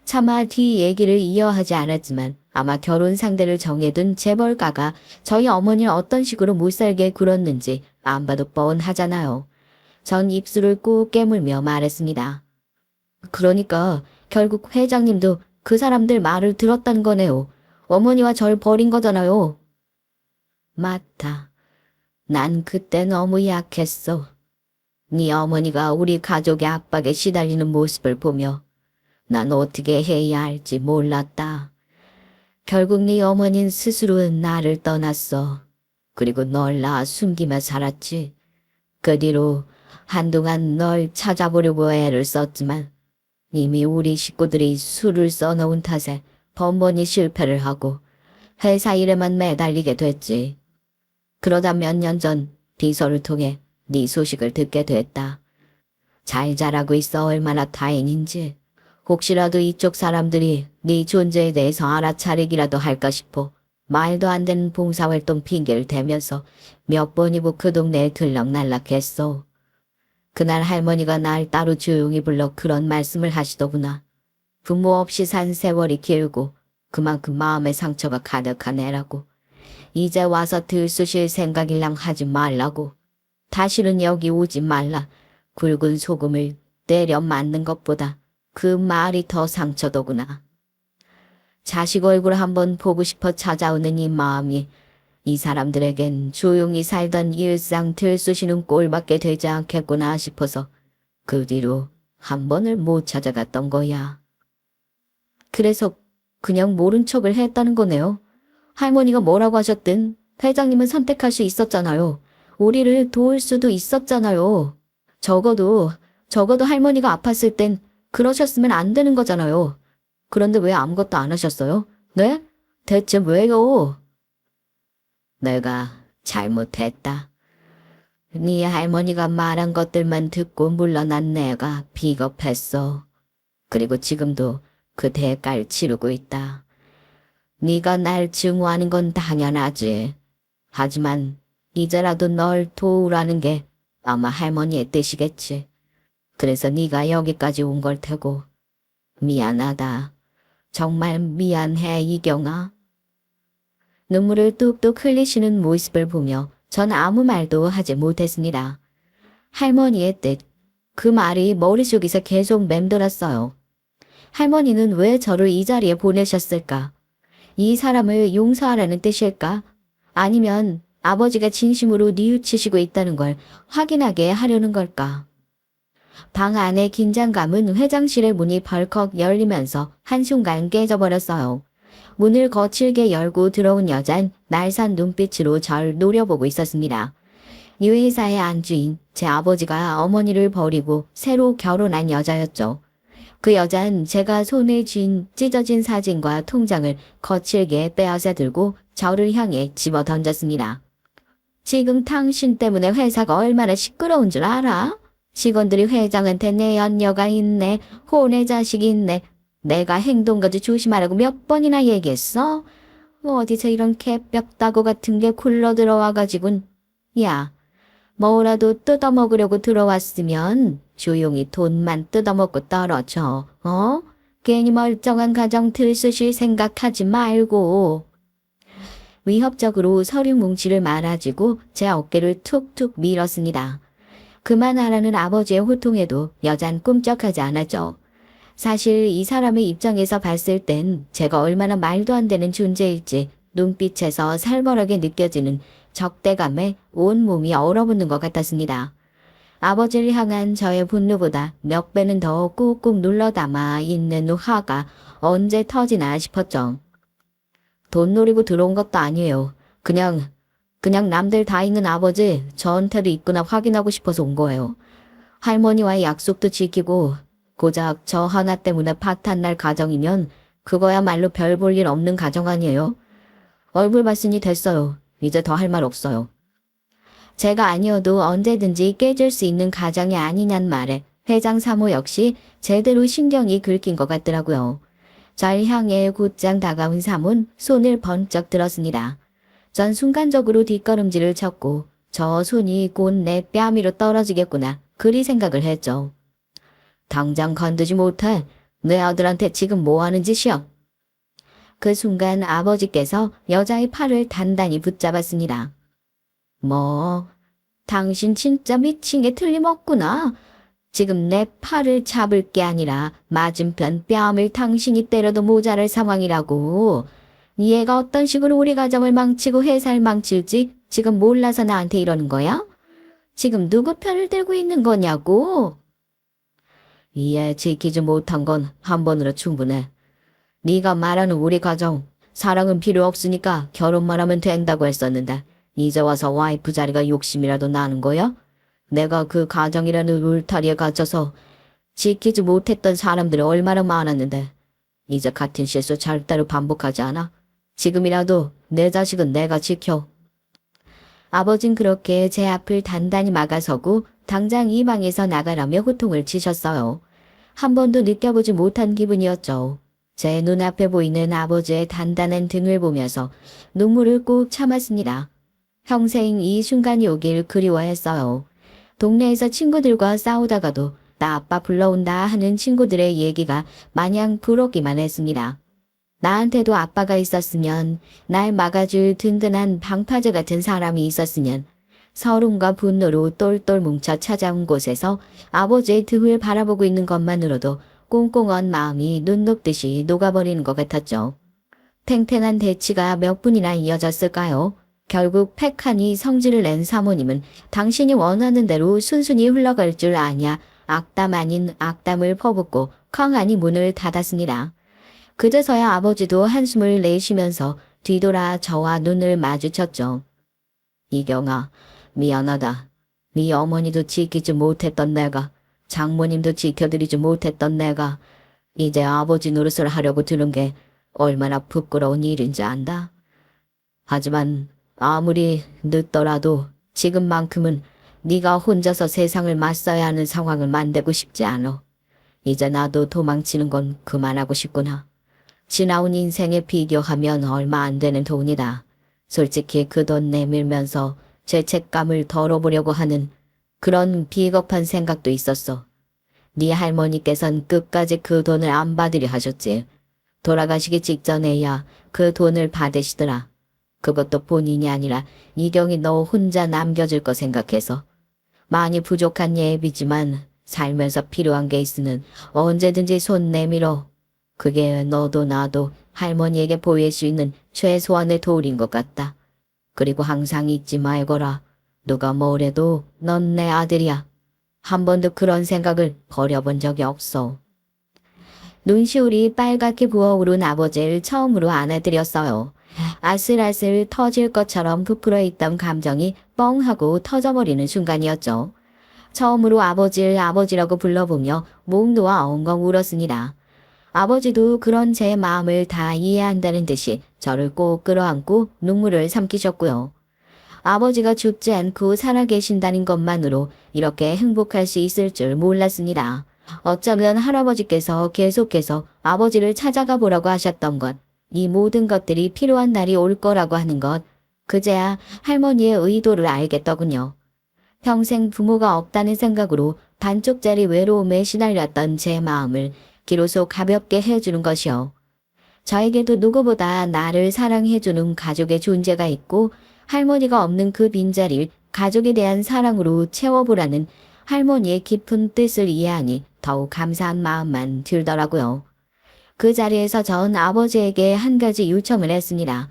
차마 뒤 얘기를 이어하지 않았지만 아마 결혼 상대를 정해둔 재벌가가 저희 어머니를 어떤 식으로 못살게 굴었는지 안 봐도 뻔하잖아요. 전 입술을 꾹 깨물며 말했습니다. 그러니까 결국 회장님도 그 사람들 말을 들었다는 거네요. 어머니와 절 버린 거잖아요. 맞다. 난 그때 너무 약했어. 네 어머니가 우리 가족의 압박에 시달리는 모습을 보며 난 어떻게 해야 할지 몰랐다. 결국 네 어머니는 스스로 나를 떠났어. 그리고 널 낳아 숨기며 살았지. 그 뒤로 한동안 널 찾아보려고 애를 썼지만 이미 우리 식구들이 술을 써놓은 탓에 번번이 실패를 하고 회사 일에만 매달리게 됐지. 그러다 몇 년 전 비서를 통해 네 소식을 듣게 됐다. 잘 자라고 있어 얼마나 다행인지. 혹시라도 이쪽 사람들이 네 존재에 대해서 알아차리기라도 할까 싶어 말도 안 되는 봉사활동 핑계를 대면서 몇 번이고 그 동네에 들락날락했어. 그날 할머니가 날 따로 조용히 불러 그런 말씀을 하시더구나. 부모 없이 산 세월이 길고 그만큼 마음의 상처가 가득한 애라고. 이제 와서 들쑤실 생각일랑 하지 말라고. 다시는 여기 오지 말라. 굵은 소금을 때려 맞는 것보다 그 말이 더 상처더구나. 자식 얼굴 한번 보고 싶어 찾아오는 이 마음이 이 사람들에겐 조용히 살던 일상 들쑤시는 꼴밖에 되지 않겠구나 싶어서 그 뒤로 한 번을 못 찾아갔던 거야. 그래서 그냥 모른 척을 했다는 거네요. 할머니가 뭐라고 하셨든 회장님은 선택할 수 있었잖아요. 우리를 도울 수도 있었잖아요. 적어도 할머니가 아팠을 땐 그러셨으면 안 되는 거잖아요. 그런데 왜 아무것도 안 하셨어요? 네? 대체 왜요? 내가 잘못했다. 네 할머니가 말한 것들만 듣고 물러난 내가 비겁했어. 그리고 지금도 그 대가를 치르고 있다. 네가 날 증오하는 건 당연하지. 하지만 이제라도 널 도우라는 게 아마 할머니의 뜻이겠지. 그래서 네가 여기까지 온 걸 테고. 미안하다. 정말 미안해, 이경아. 눈물을 뚝뚝 흘리시는 모습을 보며 전 아무 말도 하지 못했습니다. 할머니의 뜻, 그 말이 머릿속에서 계속 맴돌았어요. 할머니는 왜 저를 이 자리에 보내셨을까? 이 사람을 용서하라는 뜻일까? 아니면 아버지가 진심으로 뉘우치시고 있다는 걸 확인하게 하려는 걸까? 방 안의 긴장감은 회장실의 문이 벌컥 열리면서 한순간 깨져버렸어요. 문을 거칠게 열고 들어온 여잔 날쌘 눈빛으로 절 노려보고 있었습니다. 이 회사의 안주인 제 아버지가 어머니를 버리고 새로 결혼한 여자였죠. 그 여잔 제가 손에 쥔 찢어진 사진과 통장을 거칠게 빼앗아 들고 저를 향해 집어 던졌습니다. 지금 당신 때문에 회사가 얼마나 시끄러운 줄 알아? 직원들이 회장한테 내 연녀가 있네, 혼의 자식이 있네. 내가 행동거지 조심하라고 몇 번이나 얘기했어? 어디서 이런 개벽다구 같은 게 굴러 들어와가지군. 야, 뭐라도 뜯어먹으려고 들어왔으면 조용히 돈만 뜯어먹고 떨어져. 어? 괜히 멀쩡한 가정 들쑤실 생각하지 말고. 위협적으로 서류 뭉치를 말아주고 제 어깨를 툭툭 밀었습니다. 그만하라는 아버지의 호통에도 여잔 꿈쩍하지 않았죠. 사실 이 사람의 입장에서 봤을 땐 제가 얼마나 말도 안 되는 존재일지 눈빛에서 살벌하게 느껴지는 적대감에 온 몸이 얼어붙는 것 같았습니다. 아버지를 향한 저의 분노보다 몇 배는 더 꾹꾹 눌러 담아 있는 화가 언제 터지나 싶었죠. 돈 노리고 들어온 것도 아니에요. 그냥 남들 다 있는 아버지 저한테도 있구나 확인하고 싶어서 온 거예요. 할머니와의 약속도 지키고 고작 저 하나 때문에 파탄날 가정이면 그거야말로 별 볼 일 없는 가정 아니에요. 얼굴 봤으니 됐어요. 이제 더 할 말 없어요. 제가 아니어도 언제든지 깨질 수 있는 가정이 아니냔 말에 회장 사모 역시 제대로 신경이 긁힌 것 같더라고요. 절 향해 곧장 다가온 사모는 손을 번쩍 들었습니다. 전 순간적으로 뒷걸음질을 쳤고 저 손이 곧 내 뺨 위로 떨어지겠구나 그리 생각을 했죠. 당장 건드지 못해. 내 아들한테 지금 뭐 하는 짓이야? 그 순간 아버지께서 여자의 팔을 단단히 붙잡았습니다. 뭐, 당신 진짜 미친 게 틀림없구나. 지금 내 팔을 잡을 게 아니라 맞은편 뺨을 당신이 때려도 모자랄 상황이라고. 얘가 어떤 식으로 우리 가정을 망치고 회사를 망칠지 지금 몰라서 나한테 이러는 거야? 지금 누구 편을 들고 있는 거냐고? 이해 지키지 못한 건 한 번으로 충분해. 네가 말하는 우리 가정, 사랑은 필요 없으니까 결혼만 하면 된다고 했었는데 이제 와서 와이프 자리가 욕심이라도 나는 거야? 내가 그 가정이라는 울타리에 갇혀서 지키지 못했던 사람들이 얼마나 많았는데 이제 같은 실수 절대로 반복하지 않아? 지금이라도 내 자식은 내가 지켜. 아버진 그렇게 제 앞을 단단히 막아서고 당장 이 방에서 나가라며 호통을 치셨어요. 한 번도 느껴보지 못한 기분이었죠. 제 눈앞에 보이는 아버지의 단단한 등을 보면서 눈물을 꾹 참았습니다. 평생 이 순간이 오길 그리워했어요. 동네에서 친구들과 싸우다가도 나 아빠 불러온다 하는 친구들의 얘기가 마냥 부럽기만 했습니다. 나한테도 아빠가 있었으면, 날 막아줄 든든한 방파제 같은 사람이 있었으면, 서름과 분노로 똘똘 뭉쳐 찾아온 곳에서 아버지의 등을 바라보고 있는 것만으로도 꽁꽁한 마음이 눈 녹듯이 녹아버리는 것 같았죠. 팽팽한 대치가 몇 분이나 이어졌을까요? 결국 팩하니 성질을 낸 사모님은 당신이 원하는 대로 순순히 흘러갈 줄 아냐 악담 아닌 악담을 퍼붓고 컹하니 문을 닫았습니다. 그제서야 아버지도 한숨을 내쉬면서 뒤돌아 저와 눈을 마주쳤죠. 이경아, 미안하다. 네 어머니도 지키지 못했던 내가, 장모님도 지켜드리지 못했던 내가 이제 아버지 노릇을 하려고 드는 게 얼마나 부끄러운 일인지 안다. 하지만 아무리 늦더라도 지금만큼은 네가 혼자서 세상을 맞서야 하는 상황을 만들고 싶지 않아. 이제 나도 도망치는 건 그만하고 싶구나. 지나온 인생에 비교하면 얼마 안 되는 돈이다. 솔직히 그 돈 내밀면서 죄책감을 덜어보려고 하는 그런 비겁한 생각도 있었어. 네 할머니께선 끝까지 그 돈을 안 받으려 하셨지. 돌아가시기 직전에야 그 돈을 받으시더라. 그것도 본인이 아니라 이경이 너 혼자 남겨줄 거 생각해서. 많이 부족한 예비지만 살면서 필요한 게 있으면 언제든지 손 내밀어. 그게 너도 나도 할머니에게 보일 수 있는 최소한의 도울인 것 같다. 그리고 항상 잊지 말거라. 누가 뭐래도 넌 내 아들이야. 한 번도 그런 생각을 버려본 적이 없어. 눈시울이 빨갛게 부어오른 아버지를 처음으로 안아드렸어요. 아슬아슬 터질 것처럼 부풀어 있던 감정이 뻥 하고 터져버리는 순간이었죠. 처음으로 아버지를 아버지라고 불러보며 목 놓아 엉엉 울었습니다. 아버지도 그런 제 마음을 다 이해한다는 듯이 저를 꼭 끌어안고 눈물을 삼키셨고요. 아버지가 죽지 않고 살아계신다는 것만으로 이렇게 행복할 수 있을 줄 몰랐습니다. 어쩌면 할아버지께서 계속해서 아버지를 찾아가 보라고 하셨던 것, 이 모든 것들이 필요한 날이 올 거라고 하는 것, 그제야 할머니의 의도를 알겠더군요. 평생 부모가 없다는 생각으로 반쪽짜리 외로움에 시달렸던 제 마음을 비로소 가볍게 해주는 것이요. 저에게도 누구보다 나를 사랑해주는 가족의 존재가 있고 할머니가 없는 그 빈자리를 가족에 대한 사랑으로 채워보라는 할머니의 깊은 뜻을 이해하니 더욱 감사한 마음만 들더라고요. 그 자리에서 전 아버지에게 한 가지 요청을 했습니다.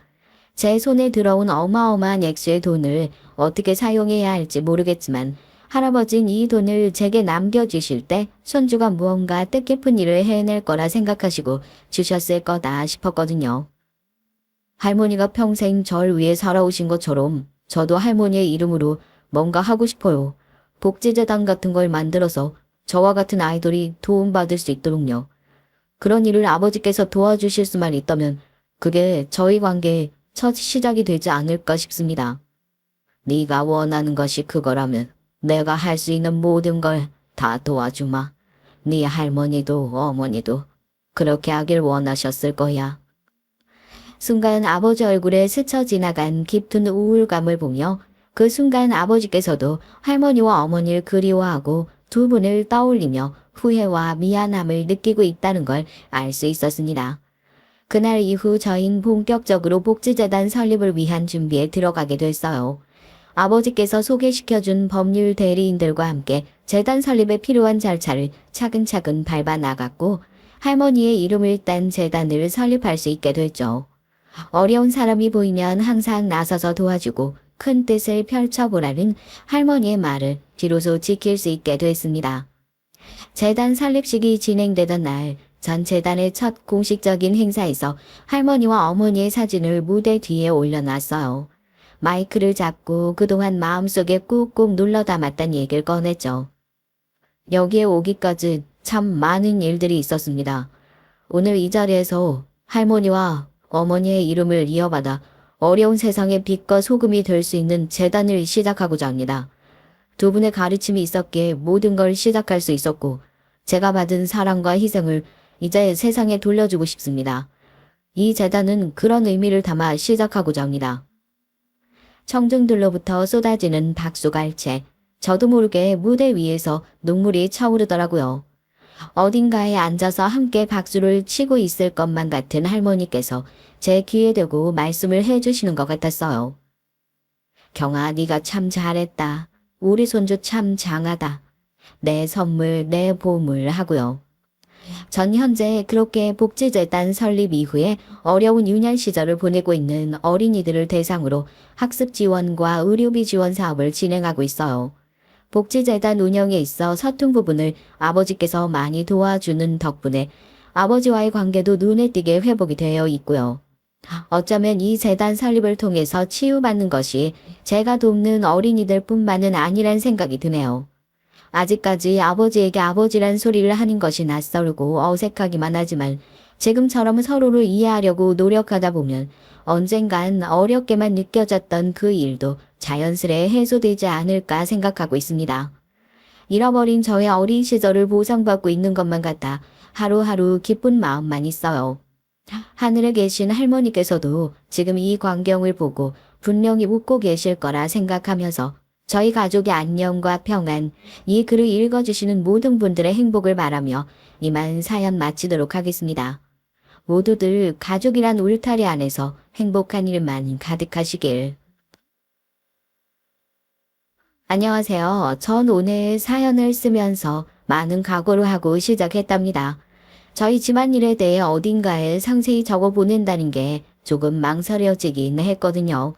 제 손에 들어온 어마어마한 액수의 돈을 어떻게 사용해야 할지 모르겠지만 할아버진 이 돈을 제게 남겨주실 때 손주가 무언가 뜻깊은 일을 해낼 거라 생각하시고 주셨을 거다 싶었거든요. 할머니가 평생 절 위해 살아오신 것처럼 저도 할머니의 이름으로 뭔가 하고 싶어요. 복지재단 같은 걸 만들어서 저와 같은 아이돌이 도움받을 수 있도록요. 그런 일을 아버지께서 도와주실 수만 있다면 그게 저희 관계의 첫 시작이 되지 않을까 싶습니다. 네가 원하는 것이 그거라면 내가 할 수 있는 모든 걸 다 도와주마. 네 할머니도 어머니도 그렇게 하길 원하셨을 거야. 순간 아버지 얼굴에 스쳐 지나간 깊은 우울감을 보며 그 순간 아버지께서도 할머니와 어머니를 그리워하고 두 분을 떠올리며 후회와 미안함을 느끼고 있다는 걸 알 수 있었습니다. 그날 이후 저희는 본격적으로 복지재단 설립을 위한 준비에 들어가게 됐어요. 아버지께서 소개시켜준 법률 대리인들과 함께 재단 설립에 필요한 절차를 차근차근 밟아 나갔고 할머니의 이름을 딴 재단을 설립할 수 있게 됐죠. 어려운 사람이 보이면 항상 나서서 도와주고 큰 뜻을 펼쳐보라는 할머니의 말을 비로소 지킬 수 있게 됐습니다. 재단 설립식이 진행되던 날, 전 재단의 첫 공식적인 행사에서 할머니와 어머니의 사진을 무대 뒤에 올려놨어요. 마이크를 잡고 그동안 마음속에 꾹꾹 눌러 담았던 얘기를 꺼냈죠. 여기에 오기까지 참 많은 일들이 있었습니다. 오늘 이 자리에서 할머니와 어머니의 이름을 이어받아 어려운 세상의 빛과 소금이 될 수 있는 재단을 시작하고자 합니다. 두 분의 가르침이 있었기에 모든 걸 시작할 수 있었고 제가 받은 사랑과 희생을 이제 세상에 돌려주고 싶습니다. 이 재단은 그런 의미를 담아 시작하고자 합니다. 청중들로부터 쏟아지는 박수갈채. 저도 모르게 무대 위에서 눈물이 차오르더라고요. 어딘가에 앉아서 함께 박수를 치고 있을 것만 같은 할머니께서 제 귀에 대고 말씀을 해주시는 것 같았어요. 경아, 네가 참 잘했다. 우리 손주 참 장하다. 내 선물, 내 보물 하고요. 전 현재 그렇게 복지재단 설립 이후에 어려운 유년 시절을 보내고 있는 어린이들을 대상으로 학습 지원과 의료비 지원 사업을 진행하고 있어요. 복지재단 운영에 있어 서툰 부분을 아버지께서 많이 도와주는 덕분에 아버지와의 관계도 눈에 띄게 회복이 되어 있고요. 어쩌면 이 재단 설립을 통해서 치유받는 것이 제가 돕는 어린이들 뿐만은 아니란 생각이 드네요. 아직까지 아버지에게 아버지란 소리를 하는 것이 낯설고 어색하기만 하지만 지금처럼 서로를 이해하려고 노력하다 보면 언젠간 어렵게만 느껴졌던 그 일도 자연스레 해소되지 않을까 생각하고 있습니다. 잃어버린 저의 어린 시절을 보상받고 있는 것만 같아 하루하루 기쁜 마음만 있어요. 하늘에 계신 할머니께서도 지금 이 광경을 보고 분명히 웃고 계실 거라 생각하면서 저희 가족의 안녕과 평안, 이 글을 읽어주시는 모든 분들의 행복을 바라며 이만 사연 마치도록 하겠습니다. 모두들 가족이란 울타리 안에서 행복한 일만 가득하시길. 안녕하세요. 전 오늘 사연을 쓰면서 많은 각오를 하고 시작했답니다. 저희 집안일에 대해 어딘가에 상세히 적어 보낸다는 게 조금 망설여지긴 했거든요.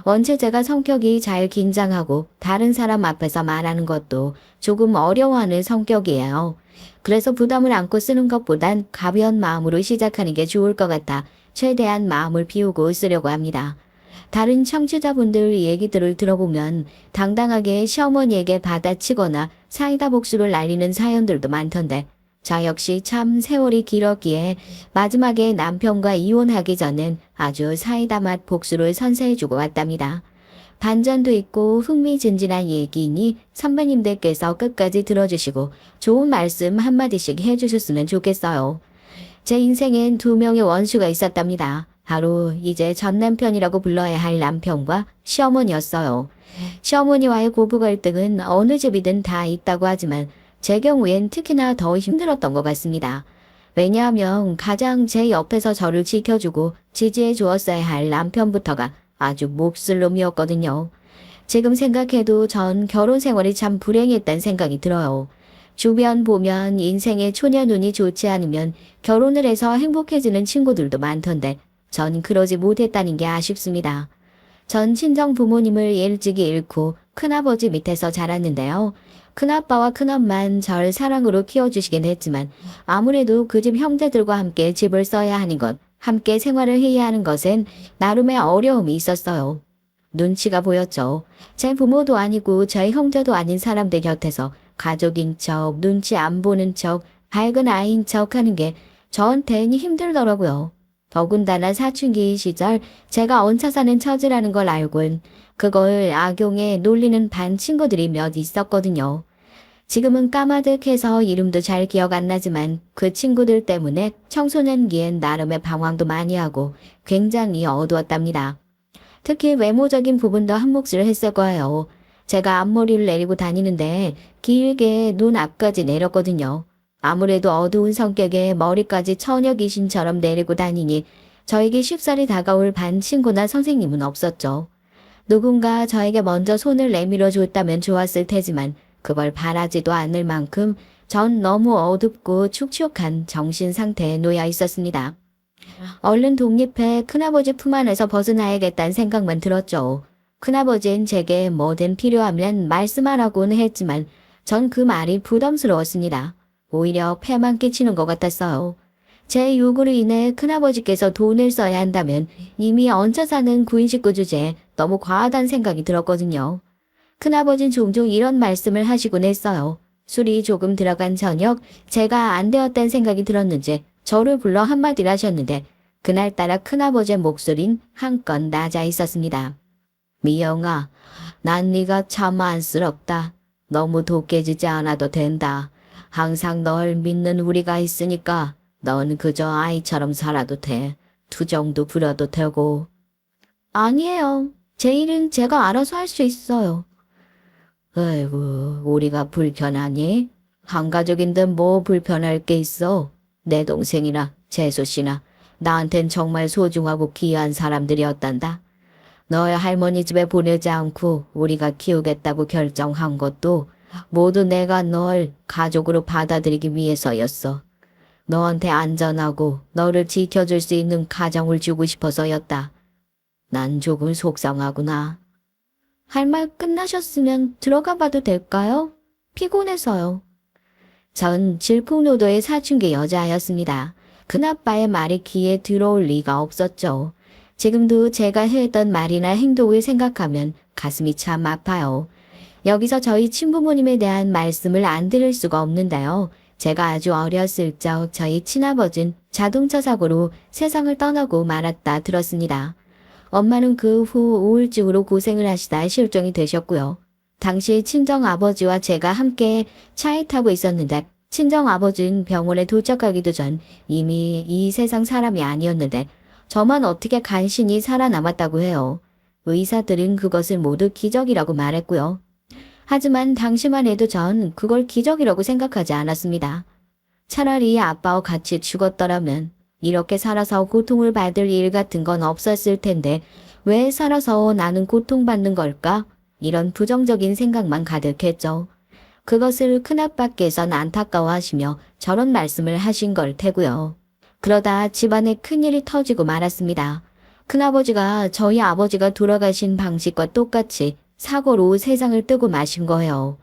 원체 제가 성격이 잘 긴장하고 다른 사람 앞에서 말하는 것도 조금 어려워하는 성격이에요. 그래서 부담을 안고 쓰는 것보단 가벼운 마음으로 시작하는 게 좋을 것 같아 최대한 마음을 비우고 쓰려고 합니다. 다른 청취자분들 얘기들을 들어보면 당당하게 시어머니에게 받아치거나 사이다 복수를 날리는 사연들도 많던데 저 역시 참 세월이 길었기에 마지막에 남편과 이혼하기 전엔 아주 사이다 맛 복수를 선사해주고 왔답니다. 반전도 있고 흥미진진한 얘기이니 선배님들께서 끝까지 들어주시고 좋은 말씀 한마디씩 해주셨으면 좋겠어요. 제 인생엔 두 명의 원수가 있었답니다. 바로 이제 전 남편이라고 불러야 할 남편과 시어머니였어요. 시어머니와의 고부 갈등은 어느 집이든 다 있다고 하지만 제 경우엔 특히나 더 힘들었던 것 같습니다. 왜냐하면 가장 제 옆에서 저를 지켜주고 지지해 주었어야 할 남편부터가 아주 몹쓸 놈이었거든요. 지금 생각해도 전 결혼 생활이 참 불행했다는 생각이 들어요. 주변 보면 인생의 초년운이 좋지 않으면 결혼을 해서 행복해지는 친구들도 많던데 전 그러지 못했다는 게 아쉽습니다. 전 친정 부모님을 일찍이 잃고 큰아버지 밑에서 자랐는데요. 큰아빠와 큰엄만 절 사랑으로 키워주시긴 했지만 아무래도 그 집 형제들과 함께 집을 써야 하는 것, 함께 생활을 해야 하는 것엔 나름의 어려움이 있었어요. 눈치가 보였죠. 제 부모도 아니고 제 형제도 아닌 사람들 곁에서 가족인 척, 눈치 안 보는 척, 밝은 아이인 척 하는 게 저한테는 힘들더라고요. 더군다나 사춘기 시절 제가 얹혀 사는 처지라는 걸 알고는 그걸 악용해 놀리는 반 친구들이 몇 있었거든요. 지금은 까마득해서 이름도 잘 기억 안 나지만 그 친구들 때문에 청소년기엔 나름의 방황도 많이 하고 굉장히 어두웠답니다. 특히 외모적인 부분도 한몫을 했을 거예요. 제가 앞머리를 내리고 다니는데 길게 눈 앞까지 내렸거든요. 아무래도 어두운 성격에 머리까지 처녀 귀신처럼 내리고 다니니 저에게 쉽사리 다가올 반 친구나 선생님은 없었죠. 누군가 저에게 먼저 손을 내밀어 줬다면 좋았을 테지만 그걸 바라지도 않을 만큼 전 너무 어둡고 축축한 정신 상태에 놓여 있었습니다. 얼른 독립해 큰아버지 품 안에서 벗어나야겠다는 생각만 들었죠. 큰아버지는 제게 뭐든 필요하면 말씀하라고는 했지만 전 그 말이 부담스러웠습니다. 오히려 폐만 끼치는 것 같았어요. 제 요구로 인해 큰아버지께서 돈을 써야 한다면 이미 얹혀 사는 구인 식구 주제에 너무 과하다는 생각이 들었거든요. 큰아버지는 종종 이런 말씀을 하시곤 했어요. 술이 조금 들어간 저녁 제가 안 되었다는 생각이 들었는지 저를 불러 한마디를 하셨는데 그날따라 큰아버지의 목소린 한껏 낮아 있었습니다. 미영아, 난 네가 참 안쓰럽다. 너무 독해지지 않아도 된다. 항상 널 믿는 우리가 있으니까 넌 그저 아이처럼 살아도 돼. 투정도 부려도 되고. 아니에요. 제 일은 제가 알아서 할 수 있어요. 아이고, 우리가 불편하니? 한 가족인데 뭐 불편할 게 있어? 내 동생이나 재수 씨나 나한텐 정말 소중하고 귀한 사람들이었단다. 너의 할머니 집에 보내지 않고 우리가 키우겠다고 결정한 것도 모두 내가 널 가족으로 받아들이기 위해서였어. 너한테 안전하고 너를 지켜줄 수 있는 가정을 주고 싶어서였다. 난 조금 속상하구나. 할 말 끝나셨으면 들어가 봐도 될까요? 피곤해서요. 전 질풍노도의 사춘기 여자아였습니다. 큰아빠의 말이 귀에 들어올 리가 없었죠. 지금도 제가 했던 말이나 행동을 생각하면 가슴이 참 아파요. 여기서 저희 친부모님에 대한 말씀을 안 드릴 수가 없는데요. 제가 아주 어렸을 적 저희 친아버진 자동차 사고로 세상을 떠나고 말았다 들었습니다. 엄마는 그 후 우울증으로 고생을 하시다 실종이 되셨고요. 당시 친정아버지와 제가 함께 차에 타고 있었는데 친정아버지는 병원에 도착하기도 전 이미 이 세상 사람이 아니었는데 저만 어떻게 간신히 살아남았다고 해요. 의사들은 그것을 모두 기적이라고 말했고요. 하지만 당시만 해도 전 그걸 기적이라고 생각하지 않았습니다. 차라리 아빠와 같이 죽었더라면 이렇게 살아서 고통을 받을 일 같은 건 없었을 텐데 왜 살아서 나는 고통받는 걸까? 이런 부정적인 생각만 가득했죠. 그것을 큰아빠께서는 안타까워하시며 저런 말씀을 하신 걸 테고요. 그러다 집안에 큰일이 터지고 말았습니다. 큰아버지가 저희 아버지가 돌아가신 방식과 똑같이 사고로 세상을 뜨고 마신 거예요.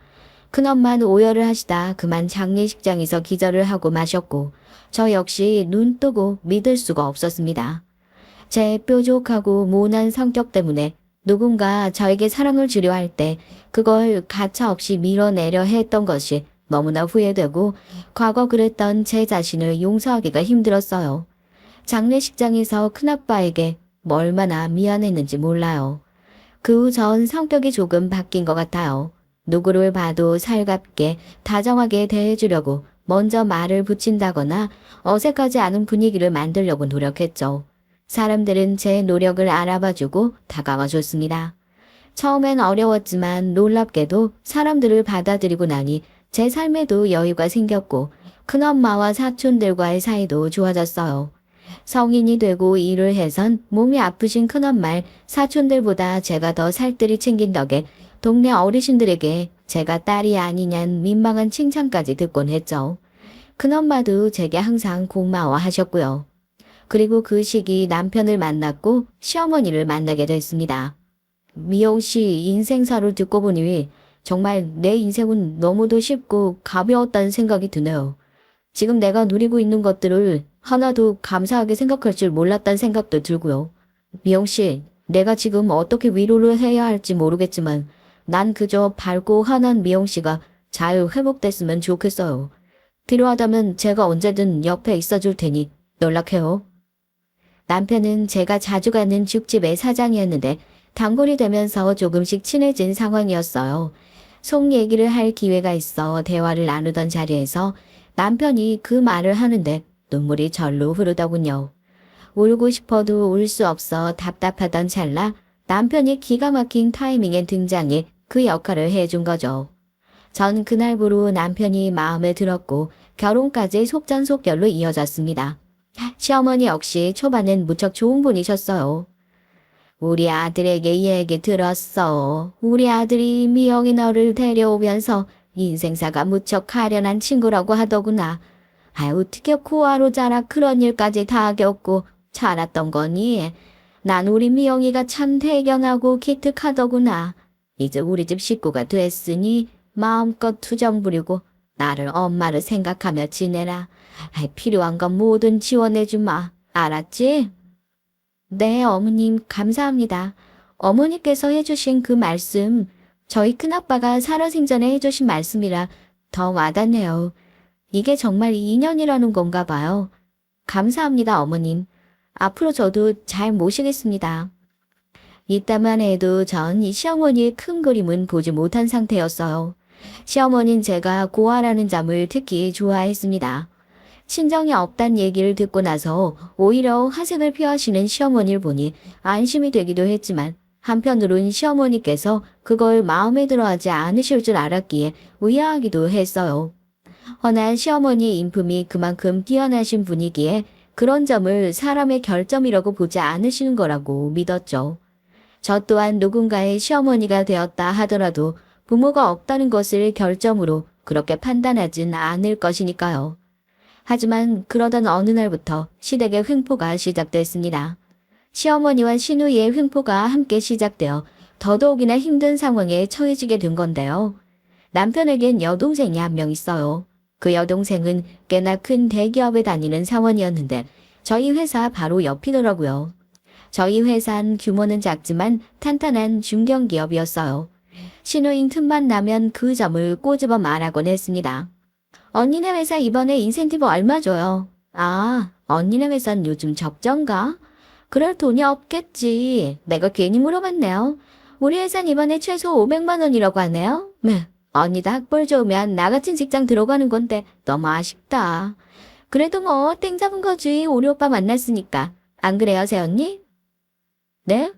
큰엄마는 오열을 하시다 그만 장례식장에서 기절을 하고 마셨고 저 역시 눈 뜨고 믿을 수가 없었습니다. 제 뾰족하고 모난 성격 때문에 누군가 저에게 사랑을 주려 할 때 그걸 가차없이 밀어내려 했던 것이 너무나 후회되고 과거 그랬던 제 자신을 용서하기가 힘들었어요. 장례식장에서 큰아빠에게 얼마나 미안했는지 몰라요. 그 후 전 성격이 조금 바뀐 것 같아요. 누구를 봐도 살갑게 다정하게 대해주려고 먼저 말을 붙인다거나 어색하지 않은 분위기를 만들려고 노력했죠. 사람들은 제 노력을 알아봐주고 다가와줬습니다. 처음엔 어려웠지만 놀랍게도 사람들을 받아들이고 나니 제 삶에도 여유가 생겼고 큰엄마와 사촌들과의 사이도 좋아졌어요. 성인이 되고 일을 해선 몸이 아프신 큰엄마, 사촌들보다 제가 더 살뜰히 챙긴 덕에 동네 어르신들에게 제가 딸이 아니냐는 민망한 칭찬까지 듣곤 했죠. 큰엄마도 제게 항상 고마워하셨고요. 그리고 그 시기 남편을 만났고 시어머니를 만나게 됐습니다. 미영 씨 인생사를 듣고 보니 정말 내 인생은 너무도 쉽고 가벼웠다는 생각이 드네요. 지금 내가 누리고 있는 것들을 하나도 감사하게 생각할 줄 몰랐다는 생각도 들고요. 미영 씨, 내가 지금 어떻게 위로를 해야 할지 모르겠지만 난 그저 밝고 환한 미영 씨가 잘 회복됐으면 좋겠어요. 필요하다면 제가 언제든 옆에 있어줄 테니 연락해요. 남편은 제가 자주 가는 죽집의 사장이었는데 단골이 되면서 조금씩 친해진 상황이었어요. 속 얘기를 할 기회가 있어 대화를 나누던 자리에서 남편이 그 말을 하는데 눈물이 절로 흐르더군요. 울고 싶어도 울 수 없어 답답하던 찰나 남편이 기가 막힌 타이밍에 등장해 그 역할을 해준 거죠. 전 그날부로 남편이 마음에 들었고 결혼까지 속전속결로 이어졌습니다. 시어머니 역시 초반엔 무척 좋은 분이셨어요. 우리 아들에게 이 얘기 들었어. 우리 아들이 미영이 너를 데려오면서 인생사가 무척 가련한 친구라고 하더구나. 어떻게 고아로 자라 그런 일까지 다 겪고 자랐던 거니? 난 우리 미영이가 참 대견하고 기특하더구나. 이제 우리 집 식구가 됐으니 마음껏 투정 부리고 나를 엄마를 생각하며 지내라. 필요한 건 뭐든 지원해주마. 알았지? 네, 어머님 감사합니다. 어머니께서 해주신 그 말씀, 저희 큰아빠가 살아생전에 해주신 말씀이라 더 와닿네요. 이게 정말 인연이라는 건가 봐요. 감사합니다, 어머님. 앞으로 저도 잘 모시겠습니다. 이따만 해도 전 이 시어머니의 큰 그림은 보지 못한 상태였어요. 시어머니는 제가 고아라는 점을 특히 좋아했습니다. 친정이 없단 얘기를 듣고 나서 오히려 화색을 피하시는 시어머니를 보니 안심이 되기도 했지만 한편으론 시어머니께서 그걸 마음에 들어하지 않으실 줄 알았기에 의아하기도 했어요. 허나 시어머니의 인품이 그만큼 뛰어나신 분이기에 그런 점을 사람의 결점이라고 보지 않으시는 거라고 믿었죠. 저 또한 누군가의 시어머니가 되었다 하더라도 부모가 없다는 것을 결점으로 그렇게 판단하진 않을 것이니까요. 하지만 그러던 어느 날부터 시댁의 횡포가 시작됐습니다. 시어머니와 시누이의 횡포가 함께 시작되어 더더욱이나 힘든 상황에 처해지게 된 건데요. 남편에겐 여동생이 한 명 있어요. 그 여동생은 꽤나 큰 대기업에 다니는 사원이었는데 저희 회사 바로 옆이더라고요. 저희 회사는 규모는 작지만 탄탄한 중견기업이었어요. 시누인 틈만 나면 그 점을 꼬집어 말하곤 했습니다. 언니네 회사 이번에 인센티브 얼마 줘요? 아, 언니네 회사는 요즘 적정가? 그럴 돈이 없겠지. 내가 괜히 물어봤네요. 우리 회사는 이번에 최소 500만 원이라고 하네요. 언니도 학벌 좋으면 나 같은 직장 들어가는 건데 너무 아쉽다. 그래도 뭐 땡 잡은 거지. 우리 오빠 만났으니까. 안 그래요, 새언니? 네?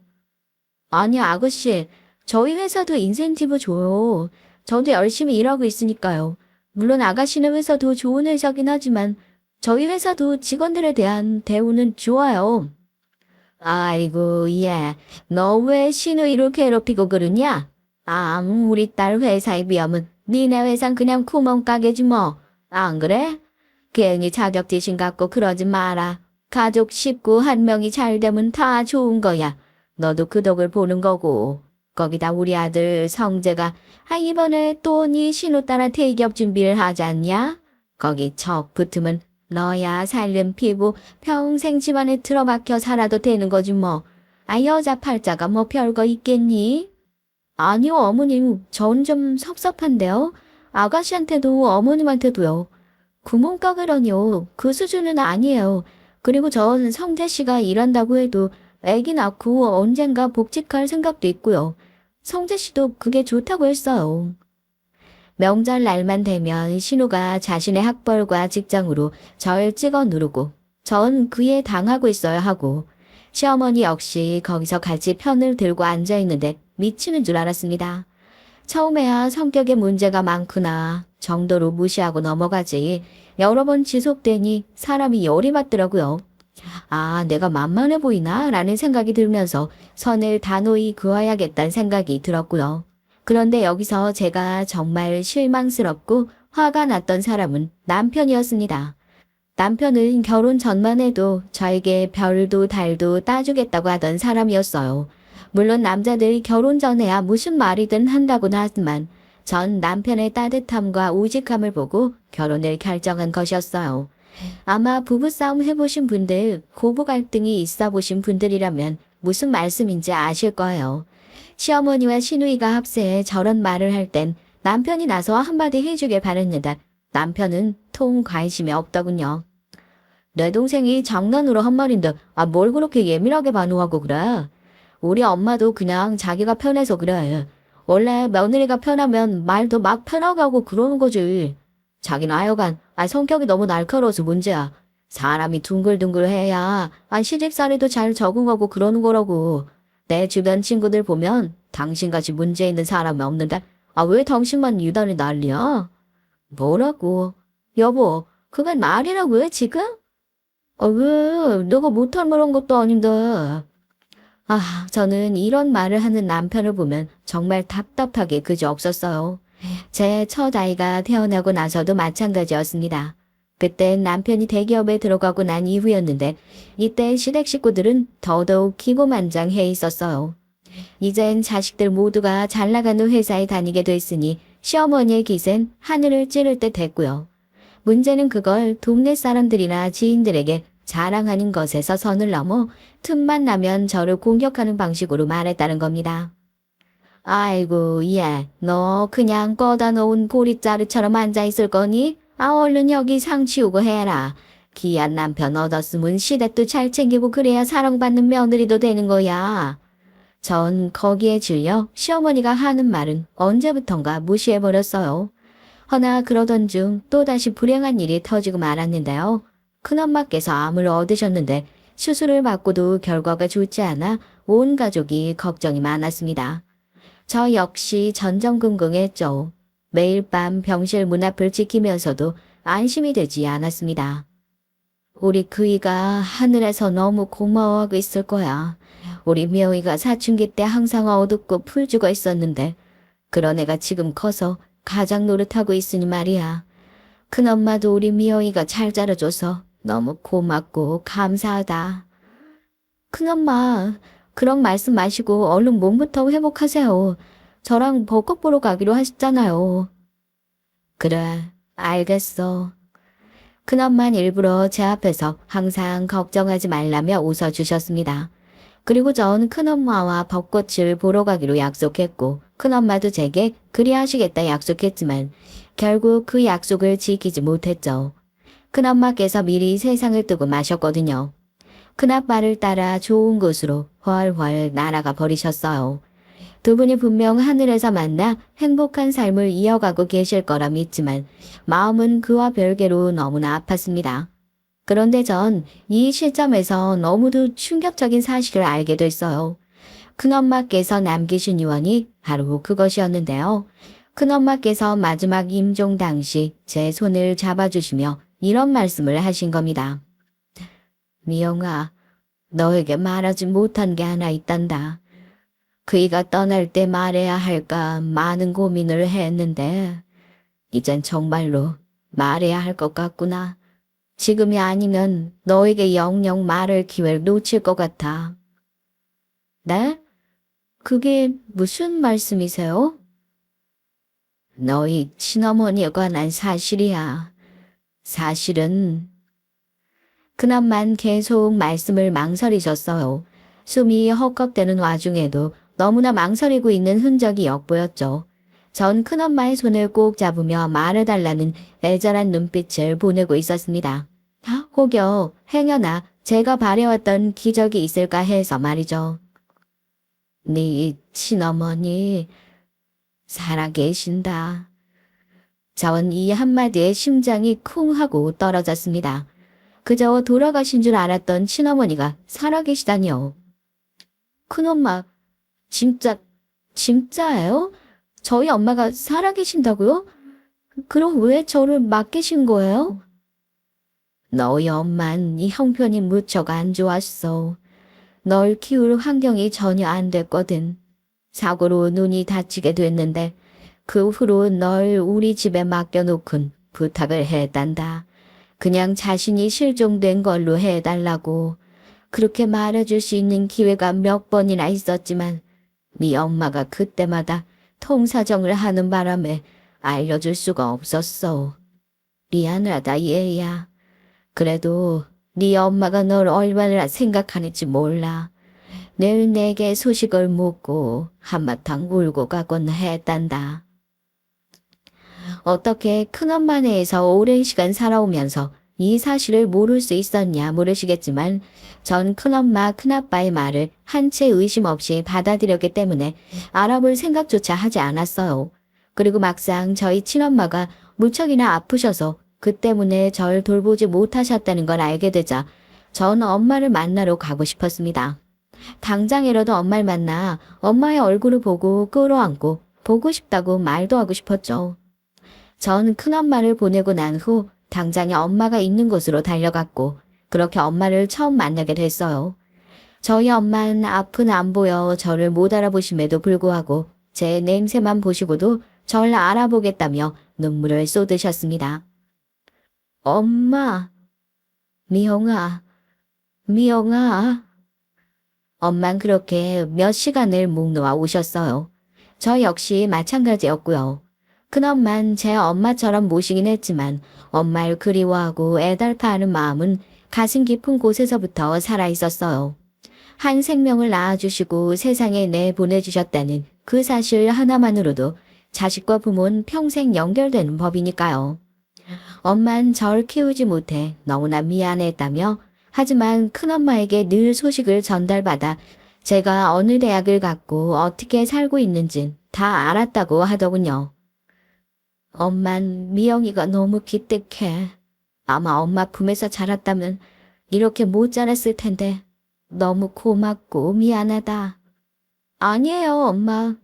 아니, 아가씨. 저희 회사도 인센티브 줘요. 저도 열심히 일하고 있으니까요. 물론 아가씨네 회사도 좋은 회사긴 하지만 저희 회사도 직원들에 대한 대우는 좋아요. 아이고, 예. 너 왜 시누이를 괴롭히고 그러냐? 우리 딸 회사에 비하면 니네 회사는 그냥 구멍가게지 뭐. 안 그래? 괜히 자격지심 갖고 그러지 마라. 가족 식구 한 명이 잘 되면 다 좋은 거야. 너도 그 덕을 보는 거고. 거기다 우리 아들 성재가 이번에 또 네 신우 따라 대기업 준비를 하지 않냐? 거기 척 붙으면 너야 살림 피부 평생 집안에 틀어박혀 살아도 되는 거지 뭐. 여자 팔자가 뭐 별거 있겠니? 아니요, 어머님. 전 좀 섭섭한데요. 아가씨한테도 어머님한테도요. 구멍가그러니요. 그 수준은 아니에요. 그리고 전 성재 씨가 일한다고 해도 애기 낳고 언젠가 복직할 생각도 있고요. 성재 씨도 그게 좋다고 했어요. 명절 날만 되면 신우가 자신의 학벌과 직장으로 절 찍어 누르고 전 그에 당하고 있어야 하고 시어머니 역시 거기서 같이 편을 들고 앉아 있는데 미치는 줄 알았습니다. 처음에야 성격에 문제가 많구나 정도로 무시하고 넘어가지 여러 번 지속되니 사람이 열이 받더라고요. 내가 만만해 보이나? 라는 생각이 들면서 선을 단호히 그어야겠다는 생각이 들었고요. 그런데 여기서 제가 정말 실망스럽고 화가 났던 사람은 남편이었습니다. 남편은 결혼 전만 해도 저에게 별도 달도 따주겠다고 하던 사람이었어요. 물론 남자들이 결혼 전에야 무슨 말이든 한다고는 하지만 전 남편의 따뜻함과 우직함을 보고 결혼을 결정한 것이었어요. 아마 부부싸움 해보신 분들, 고부 갈등이 있어 보신 분들이라면 무슨 말씀인지 아실 거예요. 시어머니와 시누이가 합세해 저런 말을 할 땐 남편이 나서 한마디 해주길 바랬는데 남편은 통 관심이 없더군요. 내 동생이 장난으로 한 말인데 뭘 그렇게 예민하게 반응하고 그래? 우리 엄마도 그냥 자기가 편해서 그래. 원래 며느리가 편하면 말도 막 편하고 그러는 거지. 자기는 하여간 성격이 너무 날카로워서 문제야. 사람이 둥글둥글해야 시집살이도 잘 적응하고 그러는 거라고. 내 주변 친구들 보면 당신같이 문제 있는 사람이 없는데 왜 당신만 유달리 난리야? 뭐라고? 여보, 그건 말이라고 해 지금? 왜? 내가 못할 말한 것도 아닌데. 저는 이런 말을 하는 남편을 보면 정말 답답하게 그저없었어요. 제 첫 아이가 태어나고 나서도 마찬가지였습니다. 그땐 남편이 대기업에 들어가고 난 이후였는데 이때 시댁 식구들은 더더욱 기고만장해 있었어요. 이젠 자식들 모두가 잘 나가는 회사에 다니게 됐으니 시어머니의 기센 하늘을 찌를 듯 했고요. 문제는 그걸 동네 사람들이나 지인들에게 자랑하는 것에서 선을 넘어 틈만 나면 저를 공격하는 방식으로 말했다는 겁니다. 아이고, 얘, 너 그냥 꺼다 놓은 보릿자루처럼 앉아있을 거니? 얼른 여기 상 치우고 해라. 귀한 남편 얻었으면 시댁도 잘 챙기고 그래야 사랑받는 며느리도 되는 거야. 전 거기에 질려 시어머니가 하는 말은 언제부턴가 무시해버렸어요. 허나 그러던 중 또다시 불행한 일이 터지고 말았는데요. 큰엄마께서 암을 얻으셨는데 수술을 받고도 결과가 좋지 않아 온 가족이 걱정이 많았습니다. 저 역시 전전긍긍했죠. 매일 밤 병실 문 앞을 지키면서도 안심이 되지 않았습니다. 우리 그이가 하늘에서 너무 고마워하고 있을 거야. 우리 미영이가 사춘기 때 항상 어둡고 풀 죽어 있었는데 그런 애가 지금 커서 가장 노릇하고 있으니 말이야. 큰엄마도 우리 미영이가 잘 자라줘서 너무 고맙고 감사하다. 큰엄마, 그런 말씀 마시고 얼른 몸부터 회복하세요. 저랑 벚꽃 보러 가기로 하셨잖아요. 그래, 알겠어. 큰엄마는 일부러 제 앞에서 항상 걱정하지 말라며 웃어주셨습니다. 그리고 전 큰엄마와 벚꽃을 보러 가기로 약속했고 큰엄마도 제게 그리하시겠다 약속했지만 결국 그 약속을 지키지 못했죠. 큰엄마께서 미리 세상을 뜨고 마셨거든요. 큰아빠를 따라 좋은 곳으로 훨훨 날아가 버리셨어요. 두 분이 분명 하늘에서 만나 행복한 삶을 이어가고 계실 거라 믿지만 마음은 그와 별개로 너무나 아팠습니다. 그런데 전 이 시점에서 너무도 충격적인 사실을 알게 됐어요. 큰엄마께서 남기신 유언이 바로 그것이었는데요. 큰엄마께서 마지막 임종 당시 제 손을 잡아주시며 이런 말씀을 하신 겁니다. 미영아, 너에게 말하지 못한 게 하나 있단다. 그이가 떠날 때 말해야 할까 많은 고민을 했는데 이젠 정말로 말해야 할 것 같구나. 지금이 아니면 너에게 영영 말할 기회를 놓칠 것 같아. 네? 그게 무슨 말씀이세요? 너희 친어머니에 관한 사실이야. 사실은 그날만 계속 말씀을 망설이셨어요. 숨이 헉헉대는 와중에도 너무나 망설이고 있는 흔적이 엿보였죠. 전 큰엄마의 손을 꼭 잡으며 말해달라는 애절한 눈빛을 보내고 있었습니다. 혹여 행여나 제가 바래왔던 기적이 있을까 해서 말이죠. 네 친어머니 살아계신다. 전 이 한마디에 심장이 쿵 하고 떨어졌습니다. 그저 돌아가신 줄 알았던 친어머니가 살아계시다니요. 큰엄마, 진짜예요? 저희 엄마가 살아계신다고요? 그럼 왜 저를 맡기신 거예요? 너희 엄만 이 형편이 무척 안 좋았어. 널 키울 환경이 전혀 안 됐거든. 사고로 눈이 다치게 됐는데 그 후로 널 우리 집에 맡겨놓곤 부탁을 했단다. 그냥 자신이 실종된 걸로 해달라고. 그렇게 말해줄 수 있는 기회가 몇 번이나 있었지만 네 엄마가 그때마다 통사정을 하는 바람에 알려줄 수가 없었어. 미안하다 얘야. 그래도 네 엄마가 널 얼마나 생각하는지 몰라. 늘 내게 소식을 묻고 한바탕 울고 가곤 했단다. 어떻게 큰엄마 내에서 오랜 시간 살아오면서 이 사실을 모를 수 있었냐 모르시겠지만 전 큰엄마 큰아빠의 말을 한 채 의심 없이 받아들였기 때문에 알아볼 생각조차 하지 않았어요. 그리고 막상 저희 친엄마가 무척이나 아프셔서 그 때문에 절 돌보지 못하셨다는 걸 알게 되자 전 엄마를 만나러 가고 싶었습니다. 당장이라도 엄마를 만나 엄마의 얼굴을 보고 끌어안고 보고 싶다고 말도 하고 싶었죠. 전 큰엄마를 보내고 난 후 당장에 엄마가 있는 곳으로 달려갔고 그렇게 엄마를 처음 만나게 됐어요. 저희 엄마는 앞은 안 보여 저를 못 알아보심에도 불구하고 제 냄새만 보시고도 절 알아보겠다며 눈물을 쏟으셨습니다. 엄마, 미영아. 엄만 그렇게 몇 시간을 목 놓아 오셨어요. 저 역시 마찬가지였고요. 큰엄만 제 엄마처럼 모시긴 했지만 엄마를 그리워하고 애달파하는 마음은 가슴 깊은 곳에서부터 살아있었어요. 한 생명을 낳아주시고 세상에 내보내주셨다는 그 사실 하나만으로도 자식과 부모는 평생 연결되는 법이니까요. 엄만 절 키우지 못해 너무나 미안했다며 하지만 큰엄마에게 늘 소식을 전달받아 제가 어느 대학을 갔고 어떻게 살고 있는진 다 알았다고 하더군요. 엄만 미영이가 너무 기특해. 아마 엄마 품에서 자랐다면 이렇게 못 자랐을 텐데 너무 고맙고 미안하다. 아니에요, 엄마.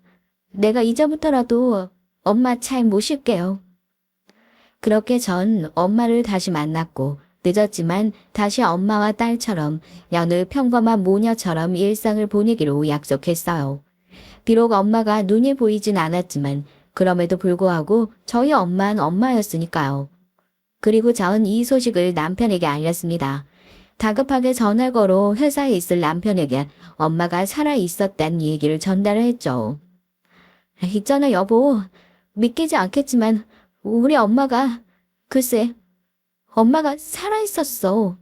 내가 이제부터라도 엄마 잘 모실게요. 그렇게 전 엄마를 다시 만났고 늦었지만 다시 엄마와 딸처럼 여느 평범한 모녀처럼 일상을 보내기로 약속했어요. 비록 엄마가 눈이 보이진 않았지만 그럼에도 불구하고 저희 엄마는 엄마였으니까요. 그리고 전 이 소식을 남편에게 알렸습니다. 다급하게 전화 걸어 회사에 있을 남편에게 엄마가 살아있었다는 얘기를 전달을 했죠. 있잖아 여보, 믿기지 않겠지만 우리 엄마가 글쎄 엄마가 살아있었어.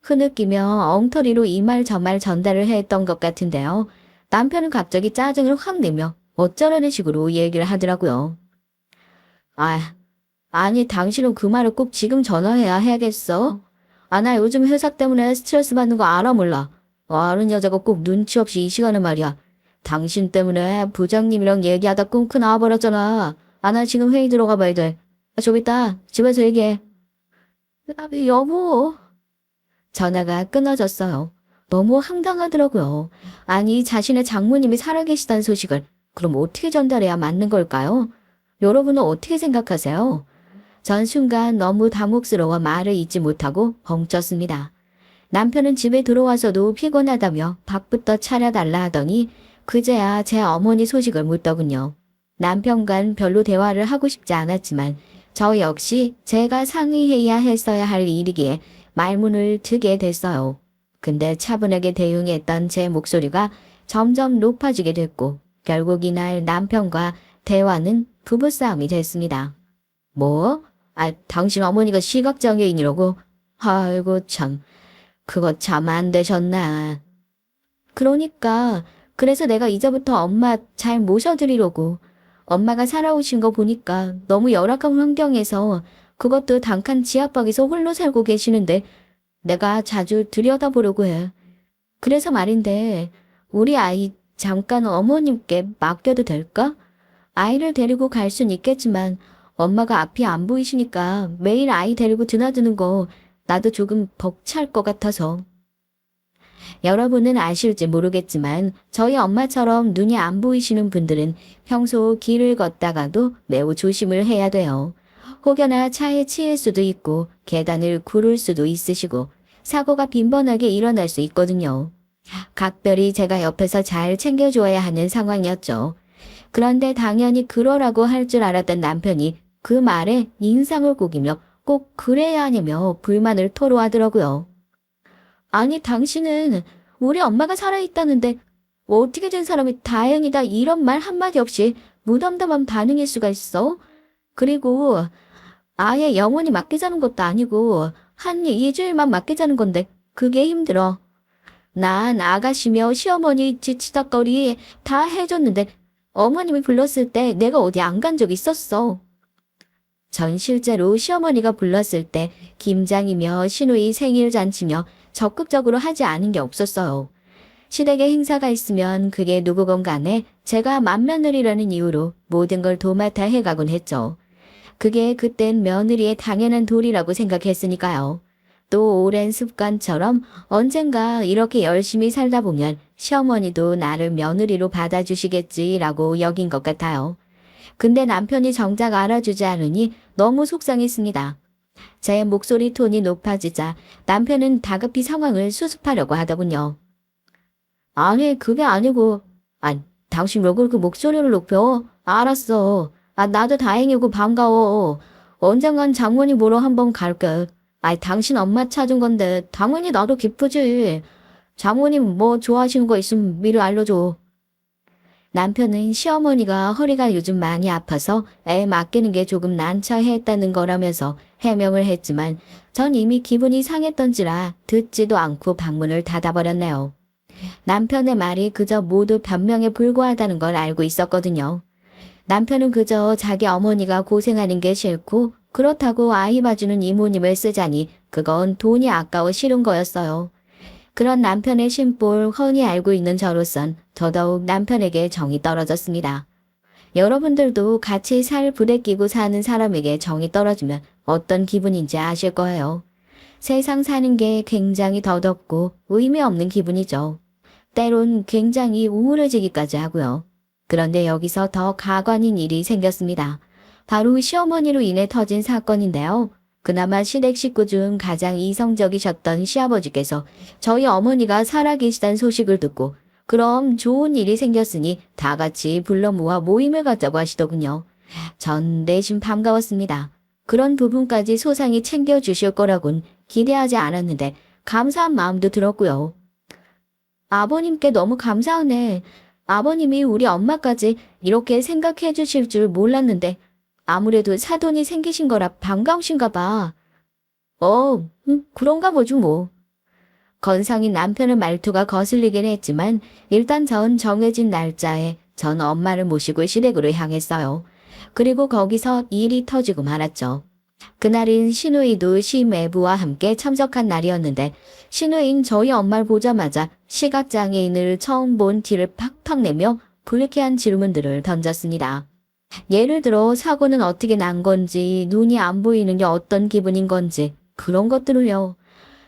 흐느끼며 엉터리로 이 말 저 말 전달을 했던 것 같은데요. 남편은 갑자기 짜증을 확 내며 어쩌라는 식으로 얘기를 하더라고요. 아니 당신은 그 말을 꼭 지금 해야겠어? 나 요즘 회사 때문에 스트레스 받는 거 알아 몰라. 아는 여자가 꼭 눈치 없이 이 시간에 말이야. 당신 때문에 부장님이랑 얘기하다 끙끙 나와버렸잖아. 나 지금 회의 들어가 봐야 돼. 좀 이따 집에서 얘기해. 여보. 전화가 끊어졌어요. 너무 황당하더라고요. 아니 자신의 장모님이 살아계시다는 소식을 그럼 어떻게 전달해야 맞는 걸까요? 여러분은 어떻게 생각하세요? 전 순간 너무 당혹스러워 말을 잇지 못하고 벙쪘습니다. 남편은 집에 들어와서도 피곤하다며 밥부터 차려달라 하더니 그제야 제 어머니 소식을 묻더군요. 남편과는 별로 대화를 하고 싶지 않았지만 저 역시 제가 상의해야 했어야 할 일이기에 말문을 트게 됐어요. 근데 차분하게 대응했던 제 목소리가 점점 높아지게 됐고 결국 이날 남편과 대화는 부부싸움이 됐습니다. 뭐? 당신 어머니가 시각장애인이라고? 아이고 참, 그거 참 안 되셨나. 그러니까 그래서 내가 이제부터 엄마 잘 모셔드리려고. 엄마가 살아오신 거 보니까 너무 열악한 환경에서 그것도 단칸 지하방에서 홀로 살고 계시는데 내가 자주 들여다보려고 해. 그래서 말인데 우리 아이 잠깐 어머님께 맡겨도 될까? 아이를 데리고 갈 순 있겠지만 엄마가 앞이 안 보이시니까 매일 아이 데리고 드나드는 거 나도 조금 벅찰 것 같아서. 여러분은 아실지 모르겠지만 저희 엄마처럼 눈이 안 보이시는 분들은 평소 길을 걷다가도 매우 조심을 해야 돼요. 혹여나 차에 치일 수도 있고 계단을 구를 수도 있으시고 사고가 빈번하게 일어날 수 있거든요. 각별히 제가 옆에서 잘 챙겨줘야 하는 상황이었죠. 그런데 당연히 그러라고 할 줄 알았던 남편이 그 말에 인상을 구기며 꼭 그래야 하냐며 불만을 토로하더라고요. 아니 당신은 우리 엄마가 살아있다는데 어떻게 된 사람이 다행이다 이런 말 한마디 없이 무덤덤한 반응일 수가 있어? 그리고 아예 영원히 맡기자는 것도 아니고 한 2주일만 맡기자는 건데 그게 힘들어. 난 아가씨며 시어머니 지치덕거리 다 해줬는데 어머님이 불렀을 때 내가 어디 안 간 적 있었어. 전 실제로 시어머니가 불렀을 때 김장이며 시누이 생일 잔치며 적극적으로 하지 않은 게 없었어요. 시댁에 행사가 있으면 그게 누구건 간에 제가 맏며느리라는 이유로 모든 걸 도맡아 해가곤 했죠. 그게 그땐 며느리의 당연한 도리라고 생각했으니까요. 또 오랜 습관처럼 언젠가 이렇게 열심히 살다 보면 시어머니도 나를 며느리로 받아주시겠지라고 여긴 것 같아요. 근데 남편이 정작 알아주지 않으니 너무 속상했습니다. 제 목소리 톤이 높아지자 남편은 다급히 상황을 수습하려고 하더군요. 아니 그게 아니고 당신 왜 그렇게 목소리를 높여? 알았어. 나도 다행이고 반가워. 언젠간 장모님 보러 한번 갈게. 당신 엄마 찾은 건데 당연히 나도 기쁘지. 장모님 뭐 좋아하시는 거 있으면 미리 알려줘. 남편은 시어머니가 허리가 요즘 많이 아파서 애 맡기는 게 조금 난처했다는 거라면서 해명을 했지만 전 이미 기분이 상했던지라 듣지도 않고 방문을 닫아버렸네요. 남편의 말이 그저 모두 변명에 불과하다는 걸 알고 있었거든요. 남편은 그저 자기 어머니가 고생하는 게 싫고 그렇다고 아이 봐주는 이모님을 쓰자니 그건 돈이 아까워 싫은 거였어요. 그런 남편의 심보를 훤히 알고 있는 저로선 더더욱 남편에게 정이 떨어졌습니다. 여러분들도 같이 살 부대 끼고 사는 사람에게 정이 떨어지면 어떤 기분인지 아실 거예요. 세상 사는 게 굉장히 더덥고 의미 없는 기분이죠. 때론 굉장히 우울해지기까지 하고요. 그런데 여기서 더 가관인 일이 생겼습니다. 바로 시어머니로 인해 터진 사건인데요. 그나마 시댁 식구 중 가장 이성적이셨던 시아버지께서 저희 어머니가 살아계시다는 소식을 듣고 그럼 좋은 일이 생겼으니 다 같이 불러 모아 모임을 갖자고 하시더군요. 전 내심 반가웠습니다. 그런 부분까지 소상히 챙겨주실 거라곤 기대하지 않았는데 감사한 마음도 들었고요. 아버님께 너무 감사하네. 아버님이 우리 엄마까지 이렇게 생각해 주실 줄 몰랐는데 아무래도 사돈이 생기신 거라 반가우신가 봐. 그런가 보죠 뭐. 건성인 남편의 말투가 거슬리긴 했지만 일단 전 정해진 날짜에 전 엄마를 모시고 시댁으로 향했어요. 그리고 거기서 일이 터지고 말았죠. 그날인 시누이도 시매부와 함께 참석한 날이었는데 시누이는 저희 엄마를 보자마자 시각장애인을 처음 본 티를 팍팍 내며 불쾌한 질문들을 던졌습니다. 예를 들어 사고는 어떻게 난 건지, 눈이 안 보이는 게 어떤 기분인 건지 그런 것들을요.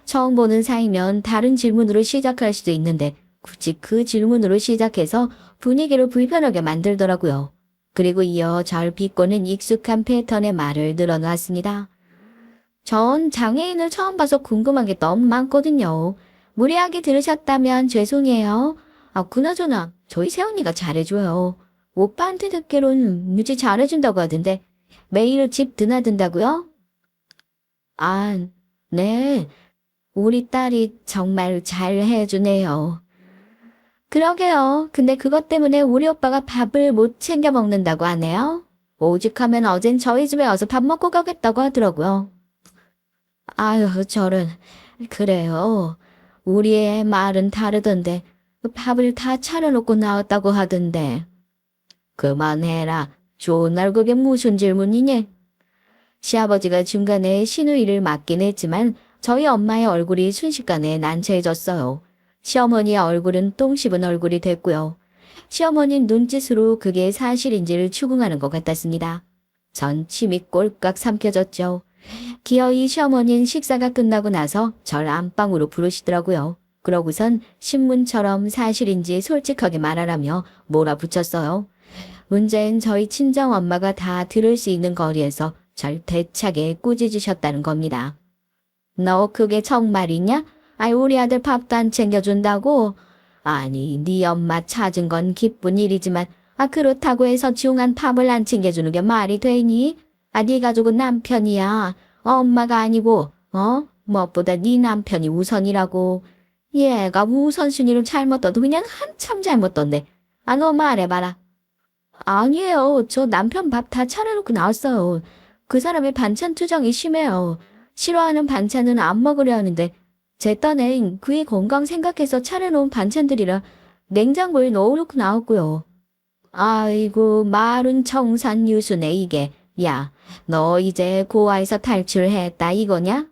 처음 보는 사이면 다른 질문으로 시작할 수도 있는데 굳이 그 질문으로 시작해서 분위기를 불편하게 만들더라고요. 그리고 이어 절 비꼬는 익숙한 패턴의 말을 늘어놨습니다. 전 장애인을 처음 봐서 궁금한 게 너무 많거든요. 무례하게 들으셨다면 죄송해요. 그나저나 저희 새언니가 잘해줘요. 오빠한테 듣기로는 무지 잘해준다고 하던데 매일 집 드나든다고요? 아, 네. 우리 딸이 정말 잘 해주네요. 그러게요. 근데 그것 때문에 우리 오빠가 밥을 못 챙겨 먹는다고 하네요. 오죽하면 어젠 저희 집에 와서 밥 먹고 가겠다고 하더라고요. 아유, 저런. 그래요. 우리 애 말은 다르던데 밥을 다 차려놓고 나왔다고 하던데. 그만해라. 좋은 날 그게 무슨 질문이니? 시아버지가 중간에 시누이를 맡긴 했지만 저희 엄마의 얼굴이 순식간에 난처해졌어요. 시어머니의 얼굴은 똥 씹은 얼굴이 됐고요. 시어머니는 눈짓으로 그게 사실인지를 추궁하는 것 같았습니다. 전 침이 꼴깍 삼켜졌죠. 기어이 시어머니는 식사가 끝나고 나서 절 안방으로 부르시더라고요. 그러고선 신문처럼 사실인지 솔직하게 말하라며 몰아붙였어요. 문제는 저희 친정엄마가 다 들을 수 있는 거리에서 절 대차게 꾸짖으셨다는 겁니다. 너 그게 정말이냐? 아이 우리 아들 밥도 안 챙겨준다고? 아니 네 엄마 찾은 건 기쁜 일이지만 그렇다고 해서 중한 밥을 안 챙겨주는 게 말이 되니? 네 가족은 남편이야. 엄마가 아니고 무엇보다 네 남편이 우선이라고. 얘가 우선순위를 잘못 둬도 그냥 한참 잘못 뒀네. 너 말해봐라. 아니에요. 저 남편 밥 다 차려놓고 나왔어요. 그 사람의 반찬 투정이 심해요. 싫어하는 반찬은 안 먹으려 하는데 제 딴엔 그의 건강 생각해서 차려놓은 반찬들이라 냉장고에 넣어놓고 나왔고요. 아이고 말은 청산유수네 이게. 야, 너 이제 고아에서 탈출했다 이거냐?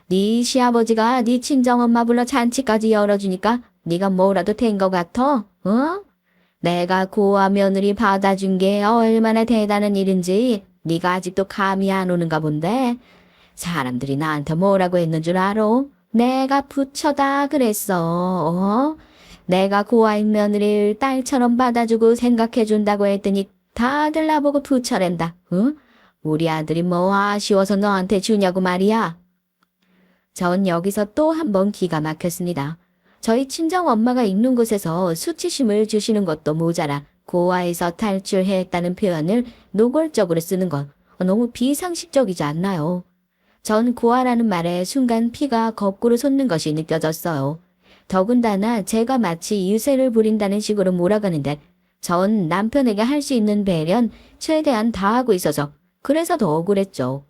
네 시아버지가 네 친정엄마 불러 잔치까지 열어주니까 네가 뭐라도 된 것 같아? 내가 고아 며느리 받아준 게 얼마나 대단한 일인지 네가 아직도 감이 안 오는가 본데. 사람들이 나한테 뭐라고 했는 줄 알아? 내가 부처다 그랬어. 내가 고아인 며느리를 딸처럼 받아주고 생각해준다고 했더니 다들 나보고 부처랜다. 우리 아들이 뭐 아쉬워서 너한테 주냐고 말이야. 전 여기서 또 한 번 기가 막혔습니다. 저희 친정엄마가 있는 곳에서 수치심을 주시는 것도 모자라 고아에서 탈출했다는 표현을 노골적으로 쓰는 건 너무 비상식적이지 않나요? 전 고아라는 말에 순간 피가 거꾸로 솟는 것이 느껴졌어요. 더군다나 제가 마치 유세를 부린다는 식으로 몰아가는데 전 남편에게 할 수 있는 배련 최대한 다 하고 있어서 그래서 더 억울했죠.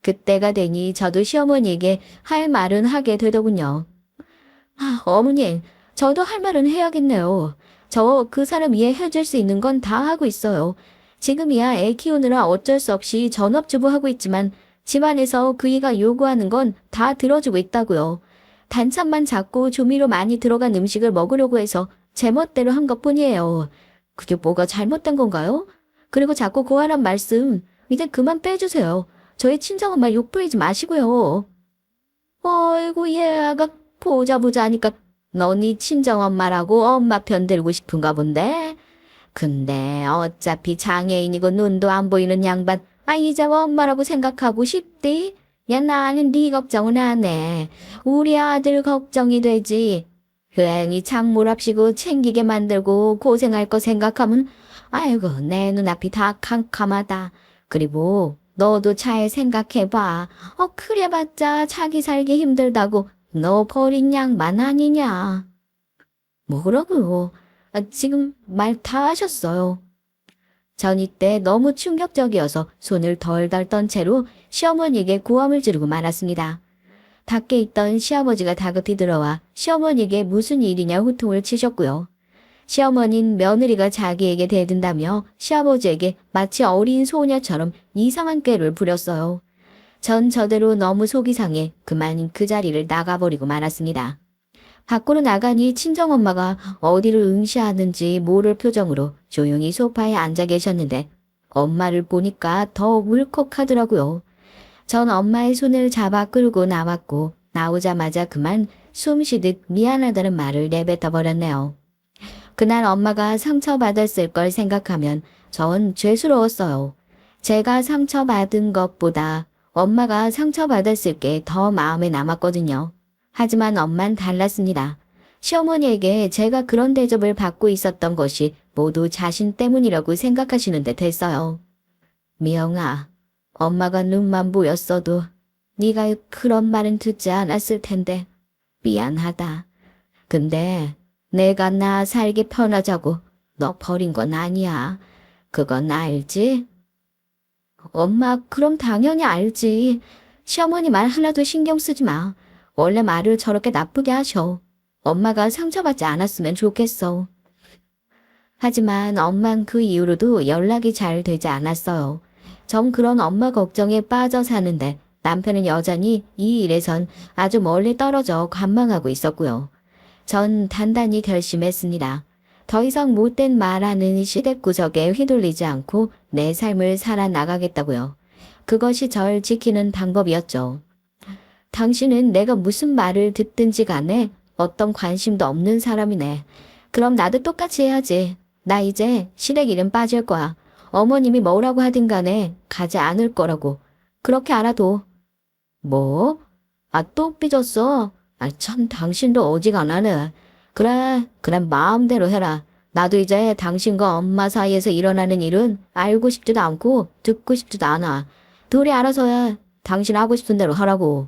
그때가 되니 저도 시어머니에게 할 말은 하게 되더군요. 어머니, 저도 할 말은 해야겠네요. 저 그 사람 이해해줄 수 있는 건 다 하고 있어요. 지금이야 애 키우느라 어쩔 수 없이 전업주부 하고 있지만 집안에서 그이가 요구하는 건 다 들어주고 있다고요. 반찬만 작고 조미료 많이 들어간 음식을 먹으려고 해서 제멋대로 한 것뿐이에요. 그게 뭐가 잘못된 건가요? 그리고 자꾸 고하란 말씀 이제 그만 빼주세요. 저희 친정엄마 욕 부리지 마시고요. 어이구 얘가 보자 하니까 너네 친정엄마라고 엄마 편 들고 싶은가 본데. 근데 어차피 장애인이고 눈도 안 보이는 양반 이제 엄마라고 생각하고 싶디? 야 나는 네 걱정은 안 해. 우리 아들 걱정이 되지. 괜히 장물합시고 챙기게 만들고 고생할 거 생각하면 아이고 내 눈앞이 다 캄캄하다. 그리고 너도 잘 생각해봐. 그래봤자 자기 살기 힘들다고 너 버린 양반 아니냐. 뭐라고요? 지금 말 다 하셨어요. 전 이때 너무 충격적이어서 손을 덜덜 떤 채로 시어머니에게 고함을 지르고 말았습니다. 밖에 있던 시아버지가 다급히 들어와 시어머니에게 무슨 일이냐 호통을 치셨고요. 시어머니는 며느리가 자기에게 대든다며 시아버지에게 마치 어린 소녀처럼 이상한 꾀를 부렸어요. 전 저대로 너무 속이 상해 그만 그 자리를 나가버리고 말았습니다. 밖으로 나가니 친정엄마가 어디를 응시하는지 모를 표정으로 조용히 소파에 앉아 계셨는데 엄마를 보니까 더 울컥하더라고요. 전 엄마의 손을 잡아 끌고 나왔고 나오자마자 그만 숨쉬듯 미안하다는 말을 내뱉어 버렸네요. 그날 엄마가 상처받았을 걸 생각하면 전 죄스러웠어요. 제가 상처받은 것보다 엄마가 상처받았을 게 더 마음에 남았거든요. 하지만 엄만 달랐습니다. 시어머니에게 제가 그런 대접을 받고 있었던 것이 모두 자신 때문이라고 생각하시는 듯 했어요. 미영아, 엄마가 눈만 보였어도 네가 그런 말은 듣지 않았을 텐데 미안하다. 근데 내가 나 살기 편하자고 너 버린 건 아니야. 그건 알지? 엄마, 그럼 당연히 알지. 시어머니 말 하나도 신경 쓰지 마. 원래 말을 저렇게 나쁘게 하셔. 엄마가 상처받지 않았으면 좋겠어. 하지만 엄만 그 이후로도 연락이 잘 되지 않았어요. 전 그런 엄마 걱정에 빠져 사는데 남편은 여전히 이 일에선 아주 멀리 떨어져 관망하고 있었고요. 전 단단히 결심했습니다. 더 이상 못된 말하는 시댁구석에 휘둘리지 않고 내 삶을 살아나가겠다고요. 그것이 절 지키는 방법이었죠. 당신은 내가 무슨 말을 듣든지 간에 어떤 관심도 없는 사람이네. 그럼 나도 똑같이 해야지. 나 이제 시댁 일은 빠질 거야. 어머님이 뭐라고 하든 간에 가지 않을 거라고. 그렇게 알아도. 뭐? 아, 또 삐졌어? 아, 참, 당신도 어지간하네. 그래, 마음대로 해라. 나도 이제 당신과 엄마 사이에서 일어나는 일은 알고 싶지도 않고 듣고 싶지도 않아. 둘이 알아서 해. 당신 하고 싶은 대로 하라고.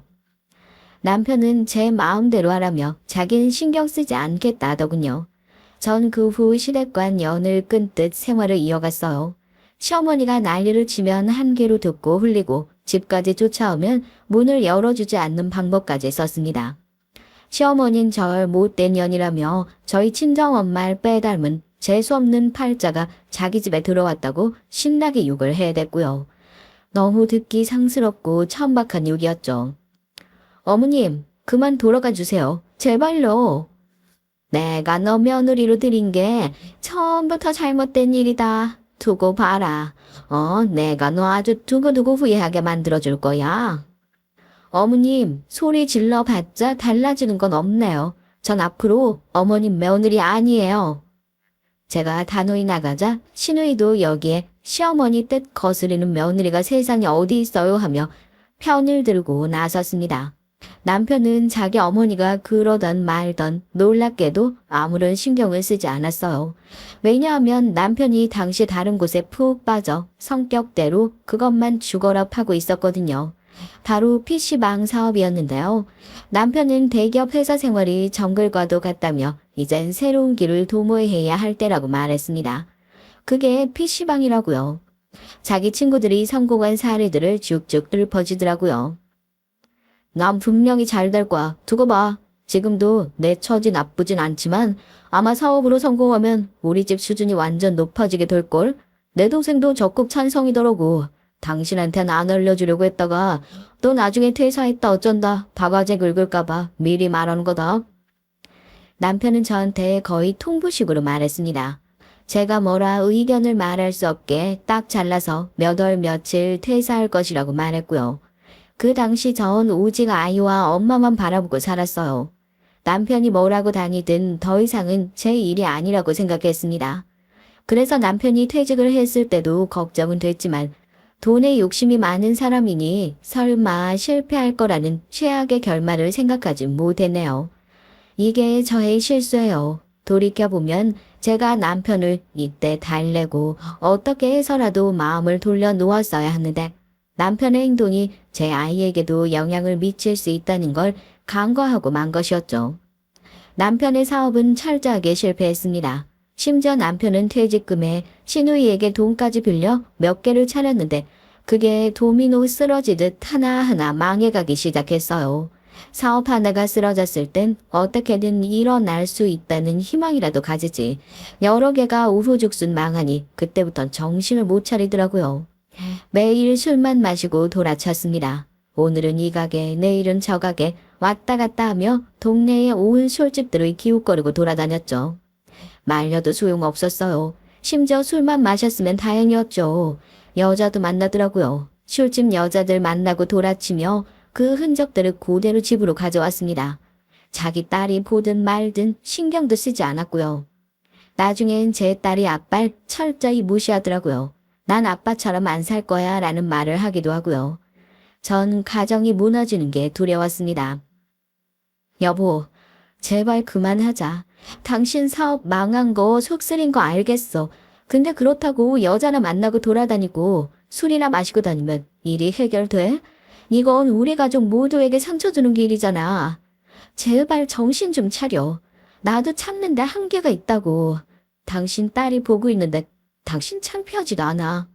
남편은 제 마음대로 하라며 자기는 신경 쓰지 않겠다 하더군요. 전 그 후 시댁과 연을 끊듯 생활을 이어갔어요. 시어머니가 난리를 치면 한 귀로 듣고 흘리고 집까지 쫓아오면 문을 열어주지 않는 방법까지 썼습니다. 시어머니는 절 못된 년이라며 저희 친정엄마를 빼닮은 재수없는 팔자가 자기 집에 들어왔다고 신나게 욕을 해댔고요. 너무 듣기 상스럽고 천박한 욕이었죠. 어머님, 그만 돌아가 주세요. 제발요. 내가 너 며느리로 들인 게 처음부터 잘못된 일이다. 두고 봐라. 내가 너 아주 두고두고 후회하게 만들어줄 거야. 어머님, 소리 질러봤자 달라지는 건 없네요. 전 앞으로 어머님 며느리 아니에요. 제가 단호히 나가자 시누이도 여기에 시어머니 뜻 거스르는 며느리가 세상에 어디 있어요 하며 편을 들고 나섰습니다. 남편은 자기 어머니가 그러던 말던 놀랍게도 아무런 신경을 쓰지 않았어요. 왜냐하면 남편이 당시 다른 곳에 푹 빠져 성격대로 그것만 죽어라 파고 있었거든요. 바로 PC방 사업이었는데요. 남편은 대기업 회사 생활이 정글과도 같다며 이젠 새로운 길을 도모해야 할 때라고 말했습니다. 그게 PC방이라고요. 자기 친구들이 성공한 사례들을 쭉쭉 읊어주더라고요. 난 분명히 잘 될 거야. 두고 봐. 지금도 내 처지 나쁘진 않지만 아마 사업으로 성공하면 우리 집 수준이 완전 높아지게 될걸. 내 동생도 적극 찬성이더라고. 당신한테는 안 알려주려고 했다가 또 나중에 퇴사했다 어쩐다 바가지 긁을까봐 미리 말하는 거다. 남편은 저한테 거의 통보식으로 말했습니다. 제가 뭐라 의견을 말할 수 없게 딱 잘라서 몇 월 며칠 퇴사할 것이라고 말했고요. 그 당시 전 오직 아이와 엄마만 바라보고 살았어요. 남편이 뭐라고 다니든 더 이상은 제 일이 아니라고 생각했습니다. 그래서 남편이 퇴직을 했을 때도 걱정은 됐지만 돈에 욕심이 많은 사람이니 설마 실패할 거라는 최악의 결말을 생각하지 못했네요. 이게 저의 실수예요. 돌이켜보면 제가 남편을 이때 달래고 어떻게 해서라도 마음을 돌려놓았어야 하는데 남편의 행동이 제 아이에게도 영향을 미칠 수 있다는 걸 간과하고 만 것이었죠. 남편의 사업은 철저하게 실패했습니다. 심지어 남편은 퇴직금에 시누이에게 돈까지 빌려 몇 개를 차렸는데 그게 도미노 쓰러지듯 하나하나 망해가기 시작했어요. 사업 하나가 쓰러졌을 땐 어떻게든 일어날 수 있다는 희망이라도 가지지. 여러 개가 우후죽순 망하니 그때부턴 정신을 못 차리더라고요. 매일 술만 마시고 돌아쳤습니다. 오늘은 이 가게, 내일은 저 가게 왔다 갔다 하며 동네의 온 술집들을 기웃거리고 돌아다녔죠. 말려도 소용없었어요. 심지어 술만 마셨으면 다행이었죠. 여자도 만나더라고요. 술집 여자들 만나고 돌아치며 그 흔적들을 그대로 집으로 가져왔습니다. 자기 딸이 보든 말든 신경도 쓰지 않았고요. 나중엔 제 딸이 아빠를 철저히 무시하더라고요. 난 아빠처럼 안 살 거야 라는 말을 하기도 하고요. 전 가정이 무너지는 게 두려웠습니다. 여보, 제발 그만하자. 당신 사업 망한 거 속 쓰린 거 알겠어. 근데 그렇다고 여자나 만나고 돌아다니고 술이나 마시고 다니면 일이 해결돼? 이건 우리 가족 모두에게 상처 주는 길이잖아. 제발 정신 좀 차려. 나도 참는데 한계가 있다고. 당신 딸이 보고 있는데 당신 창피하지도 않아.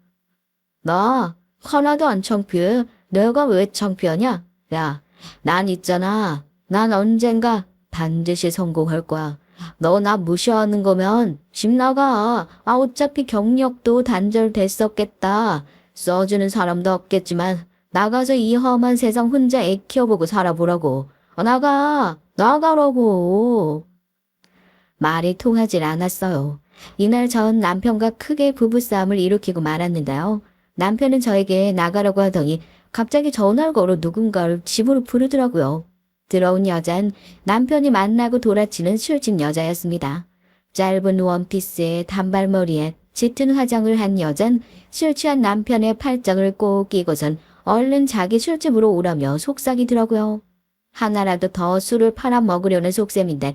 나 하나도 안 창피해. 내가 왜 창피하냐? 야, 난 있잖아. 난 언젠가 반드시 성공할 거야. 너 나 무시하는 거면 집 나가. 어차피 경력도 단절됐었겠다. 써주는 사람도 없겠지만 나가서 이 험한 세상 혼자 애 키워보고 살아보라고. 나가라고. 말이 통하질 않았어요. 이날 전 남편과 크게 부부싸움을 일으키고 말았는데요. 남편은 저에게 나가라고 하더니 갑자기 전화를 걸어 누군가를 집으로 부르더라고요. 들어온 여잔 남편이 만나고 돌아치는 술집 여자였습니다. 짧은 원피스에 단발머리에 짙은 화장을 한 여잔 술 취한 남편의 팔짱을 꼭 끼고선 얼른 자기 술집으로 오라며 속삭이더라고요. 하나라도 더 술을 팔아먹으려는 속셈인데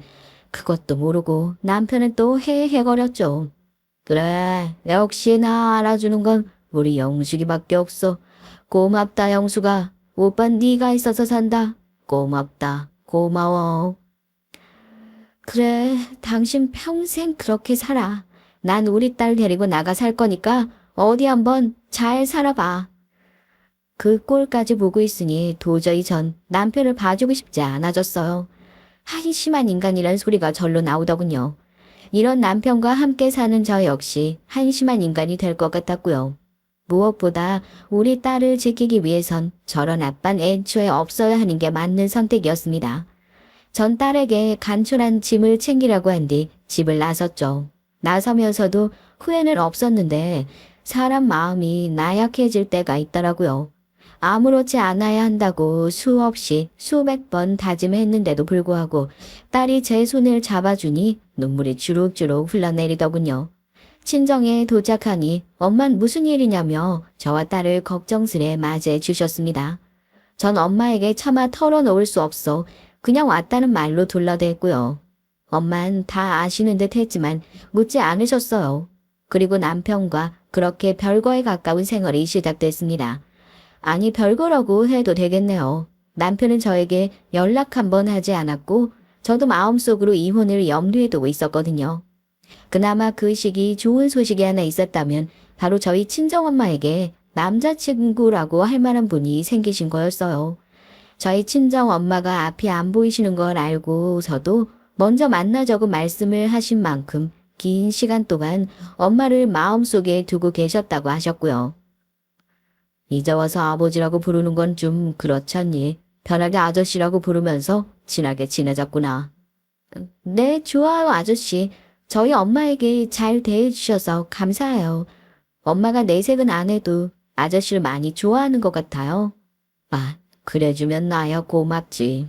그것도 모르고 남편은 또 헤헤거렸죠. 그래, 역시 나 알아주는 건 우리 영숙이밖에 없어. 고맙다 영숙아. 오빤 네가 있어서 산다. 고맙다. 고마워. 그래, 당신 평생 그렇게 살아. 난 우리 딸 데리고 나가 살 거니까 어디 한번 잘 살아봐. 그 꼴까지 보고 있으니 도저히 전 남편을 봐주고 싶지 않아졌어요. 한심한 인간이란 소리가 절로 나오더군요. 이런 남편과 함께 사는 저 역시 한심한 인간이 될 것 같았고요. 무엇보다 우리 딸을 지키기 위해선 저런 아빠는 애초에 없어야 하는 게 맞는 선택이었습니다. 전 딸에게 간절한 짐을 챙기라고 한 뒤 집을 나섰죠. 나서면서도 후회는 없었는데 사람 마음이 나약해질 때가 있더라고요. 아무렇지 않아야 한다고 수없이 수백 번 다짐했는데도 불구하고 딸이 제 손을 잡아주니 눈물이 주룩주룩 흘러내리더군요. 친정에 도착하니 엄만 무슨 일이냐며 저와 딸을 걱정스레 맞이해 주셨습니다. 전 엄마에게 차마 털어놓을 수 없어 그냥 왔다는 말로 둘러댔고요. 엄만 다 아시는 듯 했지만 묻지 않으셨어요. 그리고 남편과 그렇게 별거에 가까운 생활이 시작됐습니다. 아니 별거라고 해도 되겠네요. 남편은 저에게 연락 한 번 하지 않았고 저도 마음속으로 이혼을 염두에 두고 있었거든요. 그나마 그 시기 좋은 소식이 하나 있었다면 바로 저희 친정엄마에게 남자친구라고 할 만한 분이 생기신 거였어요. 저희 친정엄마가 앞이 안 보이시는 걸 알고서도 먼저 만나자고 말씀을 하신 만큼 긴 시간 동안 엄마를 마음속에 두고 계셨다고 하셨고요. 이제 와서 아버지라고 부르는 건 좀 그렇잖니. 편하게 아저씨라고 부르면서 친하게 지내자꾸나. 네, 좋아요, 아저씨. 저희 엄마에게 잘 대해주셔서 감사해요. 엄마가 내색은 안 해도 아저씨를 많이 좋아하는 것 같아요. 아, 그래주면 나야 고맙지.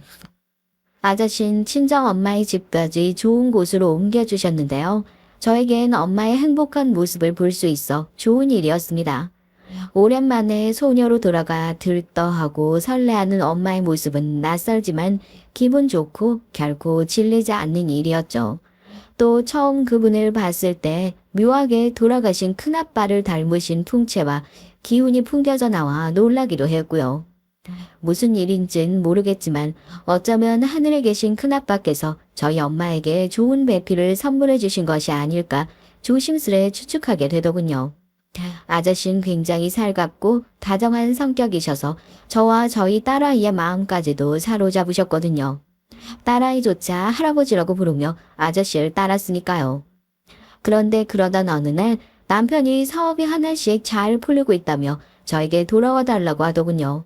아저씨는 친정엄마의 집까지 좋은 곳으로 옮겨주셨는데요. 저에겐 엄마의 행복한 모습을 볼 수 있어 좋은 일이었습니다. 오랜만에 소녀로 돌아가 들떠하고 설레하는 엄마의 모습은 낯설지만 기분 좋고 결코 질리지 않는 일이었죠. 또 처음 그분을 봤을 때 묘하게 돌아가신 큰아빠를 닮으신 풍채와 기운이 풍겨져 나와 놀라기도 했고요. 무슨 일인진 모르겠지만 어쩌면 하늘에 계신 큰아빠께서 저희 엄마에게 좋은 배필을 선물해 주신 것이 아닐까 조심스레 추측하게 되더군요. 아저씨는 굉장히 살갑고 다정한 성격이셔서 저와 저희 딸아이의 마음까지도 사로잡으셨거든요. 딸아이조차 할아버지라고 부르며 아저씨를 따랐으니까요. 그런데 그러던 어느 날 남편이 사업이 하나씩 잘 풀리고 있다며 저에게 돌아와 달라고 하더군요.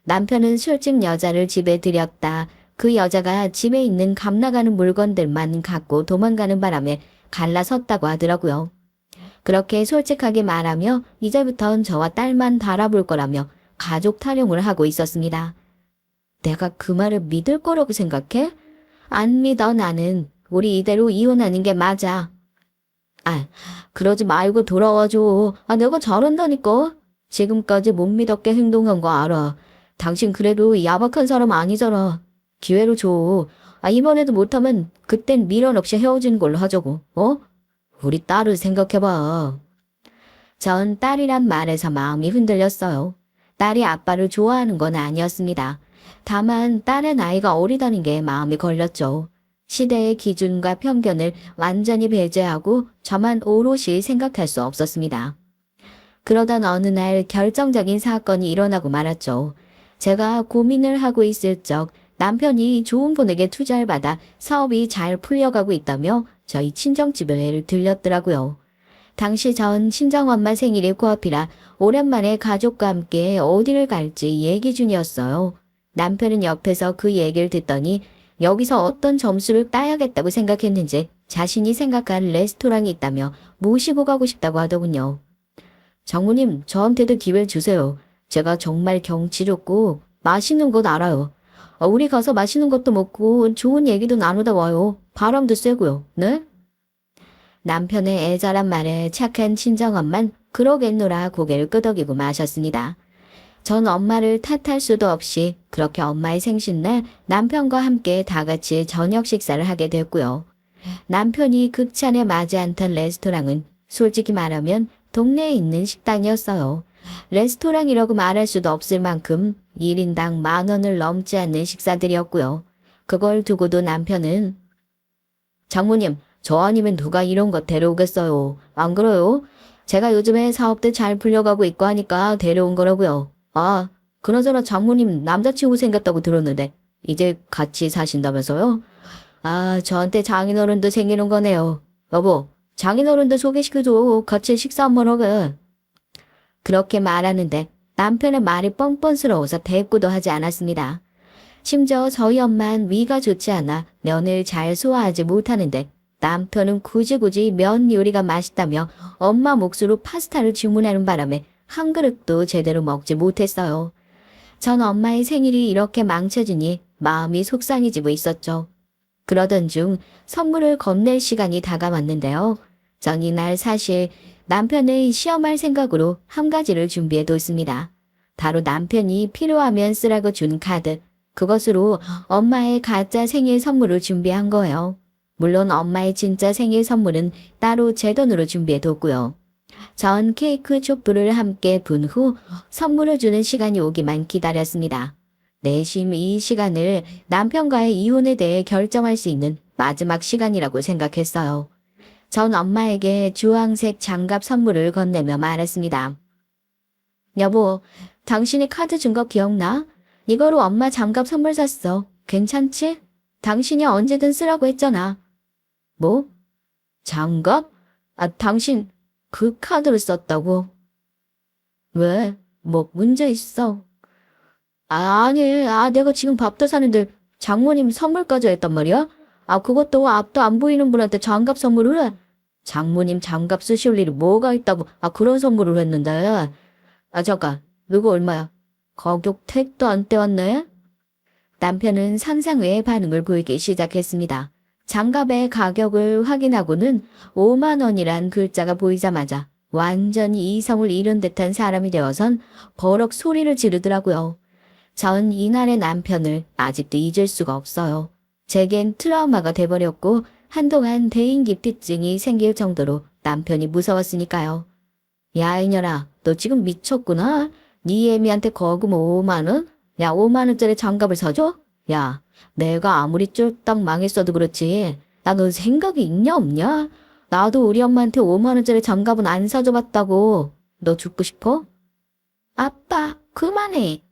남편은 술집 여자를 집에 들였다. 그 여자가 집에 있는 값나가는 물건들만 갖고 도망가는 바람에 갈라섰다고 하더라고요. 그렇게 솔직하게 말하며 이제부턴 저와 딸만 바라볼 거라며 가족 타령을 하고 있었습니다. 내가 그 말을 믿을 거라고 생각해? 안 믿어 나는. 우리 이대로 이혼하는 게 맞아. 아, 그러지 말고 돌아와줘. 내가 잘한다니까. 지금까지 못 믿었게 행동한 거 알아. 당신 그래도 야박한 사람 아니잖아. 기회로 줘. 이번에도 못하면 그땐 미련 없이 헤어지는 걸로 하자고. 우리 딸을 생각해봐. 전 딸이란 말에서 마음이 흔들렸어요. 딸이 아빠를 좋아하는 건 아니었습니다. 다만 딸의 나이가 어리다는 게 마음이 걸렸죠. 시대의 기준과 편견을 완전히 배제하고 저만 오롯이 생각할 수 없었습니다. 그러던 어느 날 결정적인 사건이 일어나고 말았죠. 제가 고민을 하고 있을 적 남편이 좋은 분에게 투자를 받아 사업이 잘 풀려가고 있다며 저희 친정집을 들렸더라고요. 당시 전 친정엄마 생일이 코앞이라 오랜만에 가족과 함께 어디를 갈지 얘기 중이었어요. 남편은 옆에서 그 얘기를 듣더니 여기서 어떤 점수를 따야겠다고 생각했는지 자신이 생각한 레스토랑이 있다며 모시고 가고 싶다고 하더군요. 장모님, 저한테도 기회를 주세요. 제가 정말 경치 좋고 맛있는 곳 알아요. 우리 가서 맛있는 것도 먹고 좋은 얘기도 나누다 와요. 바람도 쐬고요. 네? 남편의 애절한 말에 착한 친정엄만 그러겠노라 고개를 끄덕이고 마셨습니다. 전 엄마를 탓할 수도 없이 그렇게 엄마의 생신날 남편과 함께 다 같이 저녁 식사를 하게 됐고요. 남편이 극찬에 맞지 않던 레스토랑은 솔직히 말하면 동네에 있는 식당이었어요. 레스토랑이라고 말할 수도 없을 만큼 1인당 10,000원을 넘지 않는 식사들이었고요. 그걸 두고도 남편은 장모님, 저 아니면 누가 이런 거 데려오겠어요. 안 그래요? 제가 요즘에 사업도 잘 풀려가고 있고 하니까 데려온 거라고요. 아, 그나저나 장모님 남자친구 생겼다고 들었는데 이제 같이 사신다면서요? 아, 저한테 장인어른도 생기는 거네요. 여보, 장인어른도 소개시켜줘. 같이 식사 한번 하게. 그렇게 말하는데 남편의 말이 뻔뻔스러워서 대꾸도 하지 않았습니다. 심지어 저희 엄마는 위가 좋지 않아 면을 잘 소화하지 못하는데 남편은 굳이 면 요리가 맛있다며 엄마 몫으로 파스타를 주문하는 바람에 한 그릇도 제대로 먹지 못했어요. 전 엄마의 생일이 이렇게 망쳐지니 마음이 속상해지고 있었죠. 그러던 중 선물을 건넬 시간이 다가왔는데요. 전 이날 사실 남편의 시험할 생각으로 한 가지를 준비해뒀습니다. 바로 남편이 필요하면 쓰라고 준 카드. 그것으로 엄마의 가짜 생일 선물을 준비한 거예요. 물론 엄마의 진짜 생일 선물은 따로 제 돈으로 준비해뒀고요. 전 케이크 촛불을 함께 분 후 선물을 주는 시간이 오기만 기다렸습니다. 내심 이 시간을 남편과의 이혼에 대해 결정할 수 있는 마지막 시간이라고 생각했어요. 전 엄마에게 주황색 장갑 선물을 건네며 말했습니다. 여보, 당신이 카드 준 거 기억나? 이거로 엄마 장갑 선물 샀어. 괜찮지? 당신이 언제든 쓰라고 했잖아. 뭐? 장갑? 당신 그 카드를 썼다고? 왜? 뭐 문제 있어? 아니, 내가 지금 밥도 사는데 장모님 선물까지 했단 말이야? 그것도 앞도 안 보이는 분한테 장갑 선물을 해? 장모님 장갑 쓰실 일이 뭐가 있다고, 그런 선물을 했는데. 잠깐, 이거 얼마야? 가격 택도 안 떼었네? 남편은 상상 외의 반응을 보이기 시작했습니다. 장갑의 가격을 확인하고는 5만 원이란 글자가 보이자마자 완전히 이성을 잃은 듯한 사람이 되어선 버럭 소리를 지르더라고요. 전 이날의 남편을 아직도 잊을 수가 없어요. 제겐 트라우마가 돼버렸고 한동안 대인기피증이 생길 정도로 남편이 무서웠으니까요. 야, 이년아, 너 지금 미쳤구나? 네 애미한테 거금 5만 원? 야, 5만 원짜리 장갑을 사줘? 야, 내가 아무리 쫄딱 망했어도 그렇지. 나 너 생각이 있냐 없냐? 나도 우리 엄마한테 5만 원짜리 장갑은 안 사줘봤다고. 너 죽고 싶어? 아빠, 그만해.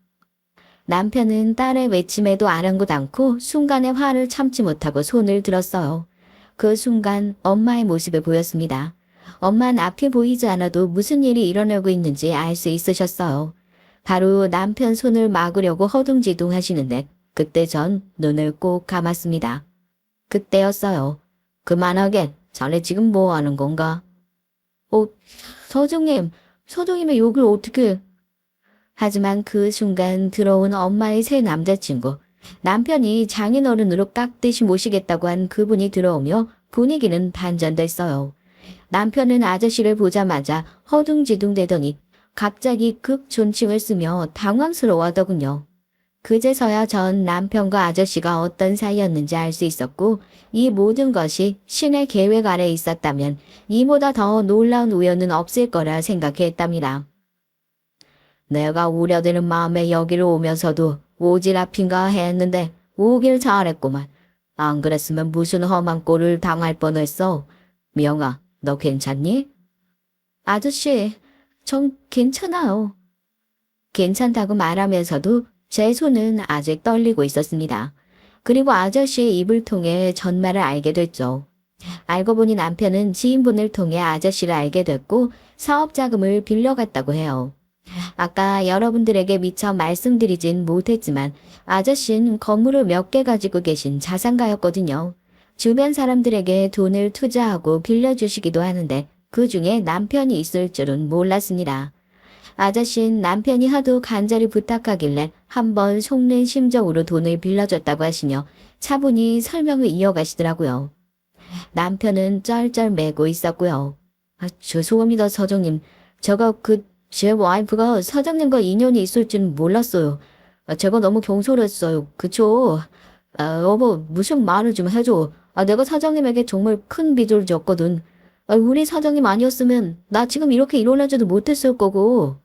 남편은 딸의 외침에도 아랑곳 않고 순간의 화를 참지 못하고 손을 들었어요. 그 순간 엄마의 모습이 보였습니다. 엄마는 앞이 보이지 않아도 무슨 일이 일어나고 있는지 알 수 있으셨어요. 바로 남편 손을 막으려고 허둥지둥 하시는데 그때 전 눈을 꼭 감았습니다. 그때였어요. 그만하게. 자네 지금 뭐 하는 건가? 서정님의 욕을 어떻게... 하지만 그 순간 들어온 엄마의 새 남자친구, 남편이 장인어른으로 깍듯이 모시겠다고 한 그분이 들어오며 분위기는 반전됐어요. 남편은 아저씨를 보자마자 허둥지둥 대더니 갑자기 극존칭을 쓰며 당황스러워하더군요. 그제서야 전 남편과 아저씨가 어떤 사이였는지 알 수 있었고 이 모든 것이 신의 계획 아래 있었다면 이보다 더 놀라운 우연은 없을 거라 생각했답니다. 내가 우려되는 마음에 여기를 오면서도 오지랖인가 했는데 오길 잘했구만. 안 그랬으면 무슨 험한 꼴을 당할 뻔했어. 명아, 너 괜찮니? 아저씨, 전 괜찮아요. 괜찮다고 말하면서도 제 손은 아직 떨리고 있었습니다. 그리고 아저씨의 입을 통해 전말을 알게 됐죠. 알고 보니 남편은 지인분을 통해 아저씨를 알게 됐고 사업 자금을 빌려갔다고 해요. 아까 여러분들에게 미처 말씀드리진 못했지만 아저씨는 건물을 몇 개 가지고 계신 자산가였거든요. 주변 사람들에게 돈을 투자하고 빌려주시기도 하는데 그 중에 남편이 있을 줄은 몰랐습니다. 아저씨는 남편이 하도 간절히 부탁하길래 한번 속는 심정으로 돈을 빌려줬다고 하시며 차분히 설명을 이어가시더라고요. 남편은 쩔쩔매고 있었고요. 죄송합니다, 서정님. 제가 제 와이프가 사장님과 인연이 있을 줄 몰랐어요. 제가 너무 경솔했어요. 그쵸? 여보, 무슨 말을 좀 해줘. 내가 사장님에게 정말 큰 빚을 졌거든. 우리 사장님 아니었으면 나 지금 이렇게 일어나지도 못했을 거고.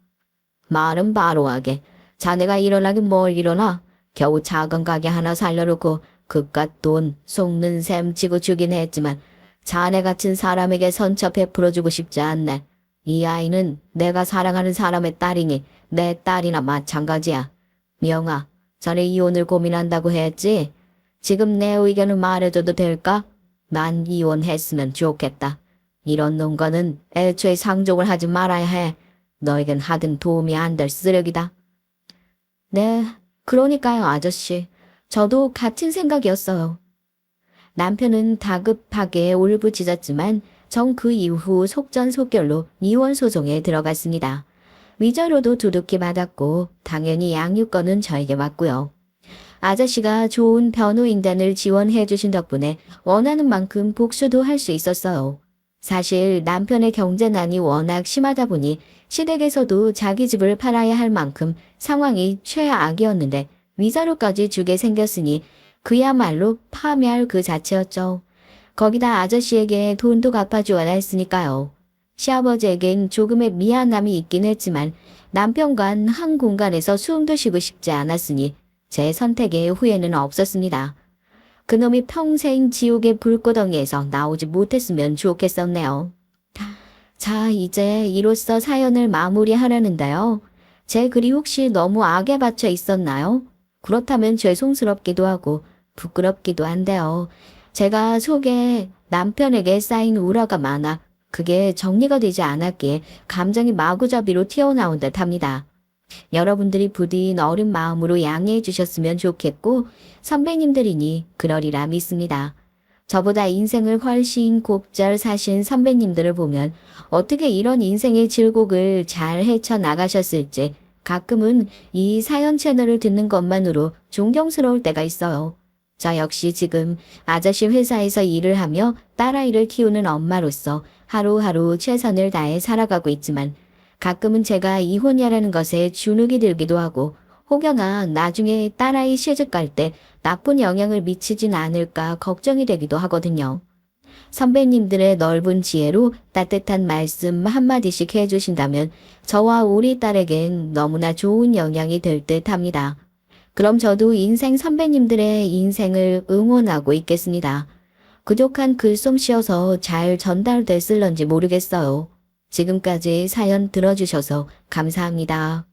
말은 바로하게. 자네가 일어나긴 뭘 일어나. 겨우 작은 가게 하나 살려놓고 그깟 돈 속는 셈 치고 주긴 했지만 자네 같은 사람에게 선처 베풀어주고 싶지 않네. 이 아이는 내가 사랑하는 사람의 딸이니 내 딸이나 마찬가지야. 명아, 전에 이혼을 고민한다고 했지? 지금 내 의견을 말해줘도 될까? 난 이혼했으면 좋겠다. 이런 농가는 애초에 상종을 하지 말아야 해. 너에겐 하든 도움이 안 될 쓰레기다. 네, 그러니까요, 아저씨. 저도 같은 생각이었어요. 남편은 다급하게 울부짖었지만 전 그 이후 속전속결로 이혼 소송에 들어갔습니다. 위자료도 두둑히 받았고 당연히 양육권은 저에게 왔고요. 아저씨가 좋은 변호인단을 지원해 주신 덕분에 원하는 만큼 복수도 할 수 있었어요. 사실 남편의 경제난이 워낙 심하다 보니 시댁에서도 자기 집을 팔아야 할 만큼 상황이 최악이었는데 위자료까지 주게 생겼으니 그야말로 파멸 그 자체였죠. 거기다 아저씨에게 돈도 갚아주어야 했으니까요. 시아버지에겐 조금의 미안함이 있긴 했지만 남편과는 한 공간에서 숨도 쉬고 싶지 않았으니 제 선택에 후회는 없었습니다. 그놈이 평생 지옥의 불구덩이에서 나오지 못했으면 좋겠었네요. 자, 이제 이로써 사연을 마무리하려는데요. 제 글이 혹시 너무 악에 받쳐 있었나요? 그렇다면 죄송스럽기도 하고 부끄럽기도 한데요. 제가 속에 남편에게 쌓인 우라가 많아 그게 정리가 되지 않았기에 감정이 마구잡이로 튀어나온 듯합니다. 여러분들이 부디 어린 마음으로 양해해 주셨으면 좋겠고 선배님들이니 그러리라 믿습니다. 저보다 인생을 훨씬 곱잘 사신 선배님들을 보면 어떻게 이런 인생의 질곡을 잘 헤쳐나가셨을지 가끔은 이 사연 채널을 듣는 것만으로 존경스러울 때가 있어요. 저 역시 지금 아저씨 회사에서 일을 하며 딸아이를 키우는 엄마로서 하루하루 최선을 다해 살아가고 있지만 가끔은 제가 이혼이라는 것에 주눅이 들기도 하고 혹여나 나중에 딸아이 시집 갈 때 나쁜 영향을 미치진 않을까 걱정이 되기도 하거든요. 선배님들의 넓은 지혜로 따뜻한 말씀 한마디씩 해주신다면 저와 우리 딸에겐 너무나 좋은 영향이 될 듯 합니다. 그럼 저도 인생 선배님들의 인생을 응원하고 있겠습니다. 부족한 글솜씨여서 잘 전달됐을런지 모르겠어요. 지금까지 사연 들어주셔서 감사합니다.